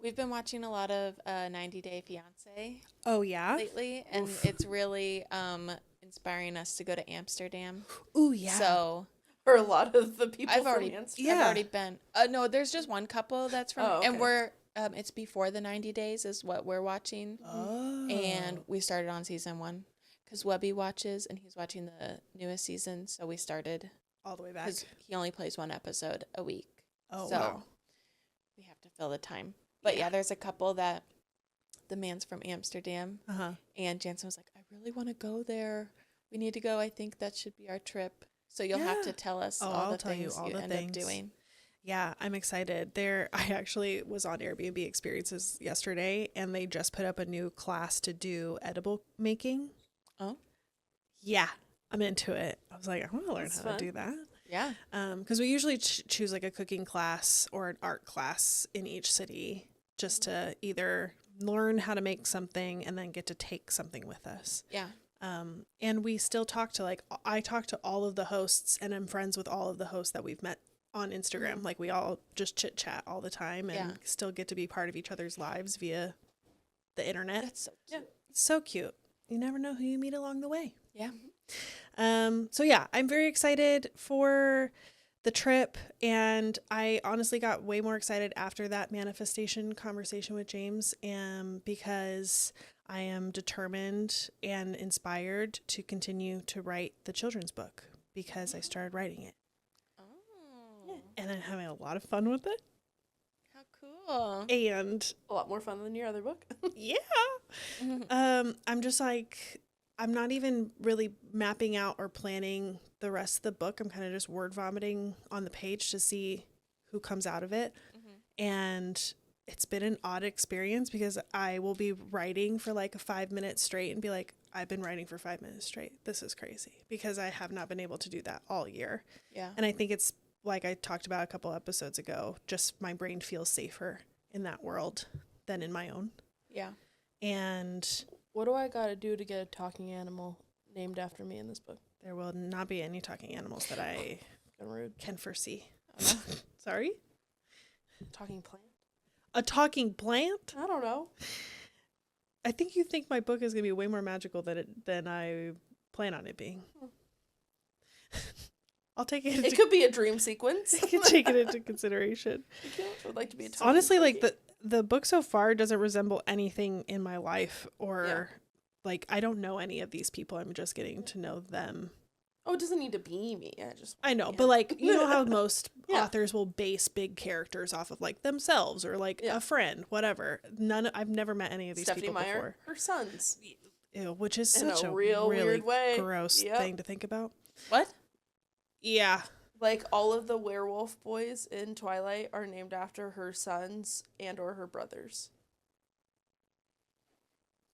[SPEAKER 1] We've been watching a lot of 90 Day Fiancé
[SPEAKER 3] Oh, yeah?
[SPEAKER 1] lately, and it's really inspiring us to go to Amsterdam.
[SPEAKER 3] Ooh, yeah.
[SPEAKER 1] So
[SPEAKER 2] For a lot of the people
[SPEAKER 1] I've
[SPEAKER 2] from
[SPEAKER 1] already
[SPEAKER 2] Amsterdam.
[SPEAKER 1] I've already been. No, there's just one couple that's from,
[SPEAKER 2] Oh, okay.
[SPEAKER 1] and we're it's before the 90 days is what we're watching,
[SPEAKER 3] Oh.
[SPEAKER 1] and we started on season 1 because Webby watches and he's watching the newest season, so we started
[SPEAKER 3] All the way back.
[SPEAKER 1] because he only plays 1 episode a week.
[SPEAKER 3] Oh,
[SPEAKER 1] so
[SPEAKER 3] wow.
[SPEAKER 1] we have to fill the time. But yeah, there's a couple that the man's from Amsterdam,
[SPEAKER 3] Uh-huh.
[SPEAKER 1] and Jansen was like, I really want to go there. We need to go. I think that should be our trip. So you'll have to
[SPEAKER 3] Yeah.
[SPEAKER 1] tell us
[SPEAKER 3] Oh,
[SPEAKER 1] all
[SPEAKER 3] I'll
[SPEAKER 1] the
[SPEAKER 3] tell you
[SPEAKER 1] things
[SPEAKER 3] all
[SPEAKER 1] you
[SPEAKER 3] the
[SPEAKER 1] end
[SPEAKER 3] things.
[SPEAKER 1] up doing.
[SPEAKER 3] Yeah, I'm excited. I actually was on Airbnb Experiences yesterday, and they just put up a new class to do edible making.
[SPEAKER 1] Oh,
[SPEAKER 3] Yeah, I'm into it. I was like, I want to learn
[SPEAKER 2] That's
[SPEAKER 3] how
[SPEAKER 2] fun.
[SPEAKER 3] to do that.
[SPEAKER 1] yeah.
[SPEAKER 3] Because we usually choose like a cooking class or an art class in each city just to either learn how to make something and then get to take something with us.
[SPEAKER 1] Yeah.
[SPEAKER 3] And we still talk to I talk to all of the hosts, and I'm friends with all of the hosts that we've met on Instagram. Like we all just chit chat all the time and
[SPEAKER 1] Yeah.
[SPEAKER 3] still get to be part of each other's lives via the internet.
[SPEAKER 1] That's so cute.
[SPEAKER 3] It's so cute. You never know who you meet along the way.
[SPEAKER 1] Yeah.
[SPEAKER 3] So yeah, I'm very excited for the trip, and I honestly got way more excited after that manifestation conversation with James, because I am determined and inspired to continue to write the children's book because I started writing it,
[SPEAKER 1] Oh,
[SPEAKER 3] and I'm having a lot of fun with it.
[SPEAKER 1] how cool.
[SPEAKER 3] And
[SPEAKER 2] A lot more fun than your other book.
[SPEAKER 3] yeah, I'm just like, I'm not even really mapping out or planning the rest of the book. I'm kind of just word vomiting on the page to see who comes out of it. And it's been an odd experience because I will be writing for like 5 minutes straight and be like, I've been writing for 5 minutes straight. This is crazy, because I have not been able to do that all year.
[SPEAKER 1] Yeah.
[SPEAKER 3] And I think it's like I talked about a couple episodes ago, just my brain feels safer in that world than in my own.
[SPEAKER 1] Yeah.
[SPEAKER 3] And
[SPEAKER 2] What do I gotta do to get a talking animal named after me in this book?
[SPEAKER 3] there will not be any talking animals that I
[SPEAKER 2] Kinda rude.
[SPEAKER 3] can foresee.
[SPEAKER 1] Oh, no.
[SPEAKER 3] Sorry?
[SPEAKER 2] Talking plant?
[SPEAKER 3] A talking plant?
[SPEAKER 2] I don't know.
[SPEAKER 3] I think you think my book is going to be way more magical than I plan on it being. I'll take it.
[SPEAKER 2] It could be a dream sequence.
[SPEAKER 3] I can take it into consideration.
[SPEAKER 2] I would like to be a talking
[SPEAKER 3] Honestly, like
[SPEAKER 2] turkey.
[SPEAKER 3] the book so far doesn't resemble anything in my life, or
[SPEAKER 2] Yeah.
[SPEAKER 3] like I don't know any of these people. I'm just getting to know them.
[SPEAKER 2] Oh, it doesn't need to be me.
[SPEAKER 3] I know,
[SPEAKER 2] Yeah.
[SPEAKER 3] but like, you know how most
[SPEAKER 2] Yeah.
[SPEAKER 3] authors will base big characters off of like themselves or like
[SPEAKER 2] Yeah.
[SPEAKER 3] a friend, whatever. I've never met any of these
[SPEAKER 2] Stephanie
[SPEAKER 3] people
[SPEAKER 2] Meyer,
[SPEAKER 3] before.
[SPEAKER 2] her sons.
[SPEAKER 3] Ew, which is
[SPEAKER 2] In
[SPEAKER 3] such
[SPEAKER 2] a
[SPEAKER 3] a
[SPEAKER 2] real
[SPEAKER 3] really
[SPEAKER 2] weird way.
[SPEAKER 3] gross
[SPEAKER 2] Yep.
[SPEAKER 3] thing to think about.
[SPEAKER 1] What?
[SPEAKER 3] Yeah.
[SPEAKER 2] Like all of the werewolf boys in Twilight are named after her sons and or her brothers.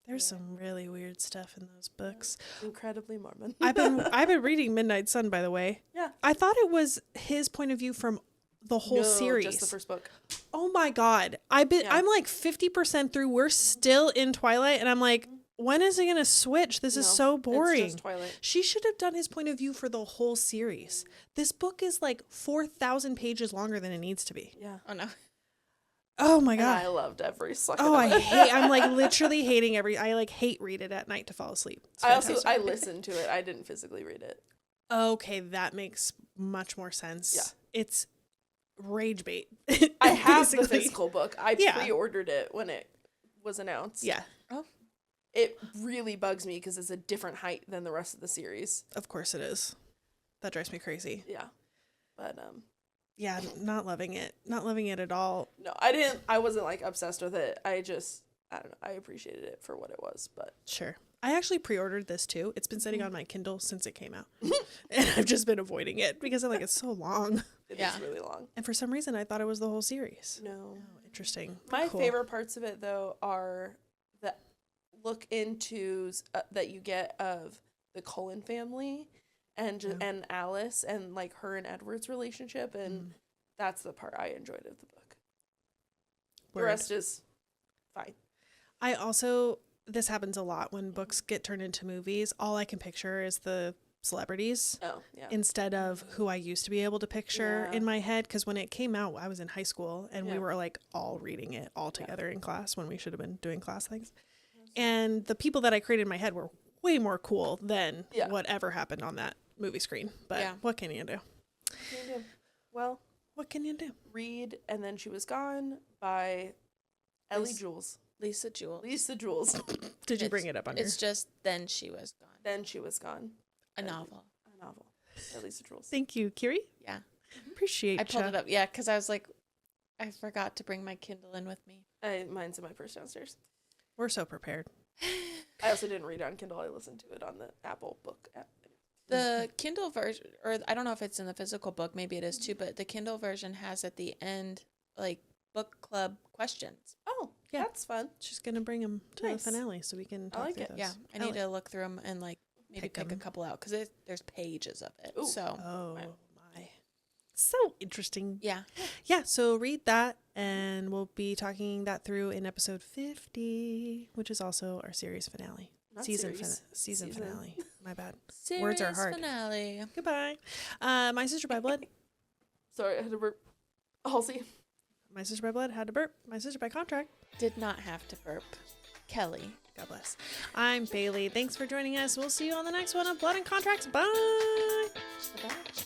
[SPEAKER 3] There's
[SPEAKER 1] Yeah.
[SPEAKER 3] some really weird stuff in those books.
[SPEAKER 2] Incredibly Mormon.
[SPEAKER 3] I've been reading Midnight Sun, by the way.
[SPEAKER 2] Yeah.
[SPEAKER 3] I thought it was his point of view from the whole
[SPEAKER 2] No,
[SPEAKER 3] series.
[SPEAKER 2] just the first book.
[SPEAKER 3] Oh my god.
[SPEAKER 2] Yeah.
[SPEAKER 3] I'm like 50% through. We're still in Twilight, and I'm like, when is it gonna switch? This is
[SPEAKER 2] No,
[SPEAKER 3] so boring.
[SPEAKER 2] It's just Twilight.
[SPEAKER 3] She should have done his point of view for the whole series. This book is like 4,000 pages longer than it needs to be.
[SPEAKER 2] Yeah.
[SPEAKER 1] Oh, no.
[SPEAKER 3] Oh my
[SPEAKER 2] And I
[SPEAKER 3] god.
[SPEAKER 2] loved every second
[SPEAKER 3] Oh,
[SPEAKER 2] of it.
[SPEAKER 3] I'm like literally hating I like hate read it at night to fall asleep. It's
[SPEAKER 2] I
[SPEAKER 3] fantastic.
[SPEAKER 2] listened to it. I didn't physically read it.
[SPEAKER 3] Okay, that makes much more sense.
[SPEAKER 2] Yeah.
[SPEAKER 3] It's rage bait.
[SPEAKER 2] I have the
[SPEAKER 3] basically.
[SPEAKER 2] physical book. I
[SPEAKER 3] Yeah.
[SPEAKER 2] pre-ordered it when it was announced.
[SPEAKER 3] Yeah,
[SPEAKER 2] It really bugs me because it's a different height than the rest of the series.
[SPEAKER 3] of course it is. That drives me crazy.
[SPEAKER 2] Yeah. But
[SPEAKER 3] Yeah, not loving it. Not loving it at all.
[SPEAKER 2] no, I wasn't like obsessed with it. I don't know. I appreciated it for what it was, but
[SPEAKER 3] Sure. I actually pre-ordered this too. It's been sitting on my Kindle since it came out. And I've just been avoiding it because I'm like, it's so long.
[SPEAKER 2] it
[SPEAKER 1] Yeah.
[SPEAKER 2] is really long.
[SPEAKER 3] And for some reason I thought it was the whole series.
[SPEAKER 2] No.
[SPEAKER 3] Oh, interesting.
[SPEAKER 2] My
[SPEAKER 3] Cool.
[SPEAKER 2] favorite parts of it though are the look intos that you get of the Cullen family and Alice and like her and Edward's relationship, and that's the part I enjoyed of the book.
[SPEAKER 3] Word.
[SPEAKER 2] The rest is fine.
[SPEAKER 3] I also, this happens a lot when books get turned into movies. All I can picture is the celebrities
[SPEAKER 2] Oh, yeah.
[SPEAKER 3] instead of who I used to be able to picture
[SPEAKER 2] Yeah.
[SPEAKER 3] in my head. Because when it came out, I was in high school and we
[SPEAKER 2] Yeah.
[SPEAKER 3] were like all reading it all together in class when we should have been doing class things. And the people that I created in my head were way more cool than whatever happened on that movie screen. But what can you do?
[SPEAKER 2] Well,
[SPEAKER 3] What can you do?
[SPEAKER 2] read And Then She Was Gone by Ellie Jules.
[SPEAKER 1] Lisa Jewell.
[SPEAKER 2] Lisa Jules.
[SPEAKER 3] Did you bring it up on your...
[SPEAKER 1] It's just Then She Was Gone.
[SPEAKER 2] Then She Was Gone.
[SPEAKER 1] A novel.
[SPEAKER 2] A novel by Lisa Jules.
[SPEAKER 3] Thank you, Kiri.
[SPEAKER 1] Yeah.
[SPEAKER 3] Appreciate
[SPEAKER 1] I pulled it up. Yeah, because I was like, I forgot to bring my Kindle in with me.
[SPEAKER 2] Mine's in my purse downstairs.
[SPEAKER 3] We're so prepared.
[SPEAKER 2] I also didn't read it on Kindle. I listened to it on the Apple book app.
[SPEAKER 1] The Kindle version, or I don't know if it's in the physical book, maybe it is too, but the Kindle version has at the end, like, book club questions.
[SPEAKER 2] Oh,
[SPEAKER 3] Yeah.
[SPEAKER 2] that's fun.
[SPEAKER 3] She's going to bring them to
[SPEAKER 2] Nice.
[SPEAKER 3] the finale so we can talk
[SPEAKER 2] like
[SPEAKER 3] through
[SPEAKER 2] it.
[SPEAKER 3] those.
[SPEAKER 1] Yeah, I need to look through them and, like, maybe
[SPEAKER 3] Pick
[SPEAKER 1] pick a
[SPEAKER 3] 'em.
[SPEAKER 1] couple out, because there's pages of it.
[SPEAKER 2] Ooh.
[SPEAKER 1] So,
[SPEAKER 3] Oh,
[SPEAKER 2] Wow.
[SPEAKER 3] my. So interesting.
[SPEAKER 1] yeah.
[SPEAKER 3] Yeah, so read that, and we'll be talking that through in episode 50, which is also our series finale.
[SPEAKER 2] Not
[SPEAKER 3] Season
[SPEAKER 2] series.
[SPEAKER 3] finale. My bad.
[SPEAKER 1] Series
[SPEAKER 3] Words are hard.
[SPEAKER 1] finale.
[SPEAKER 3] Goodbye. My sister by blood.
[SPEAKER 2] Sorry, I had to burp. Halsey.
[SPEAKER 3] My sister by blood had to burp. My sister by contract.
[SPEAKER 1] Did not have to burp. Kelly.
[SPEAKER 3] God bless. I'm Bailey. Thanks for joining us. We'll see you on the next one of Blood and Contracts. Bye.
[SPEAKER 1] Bye-bye.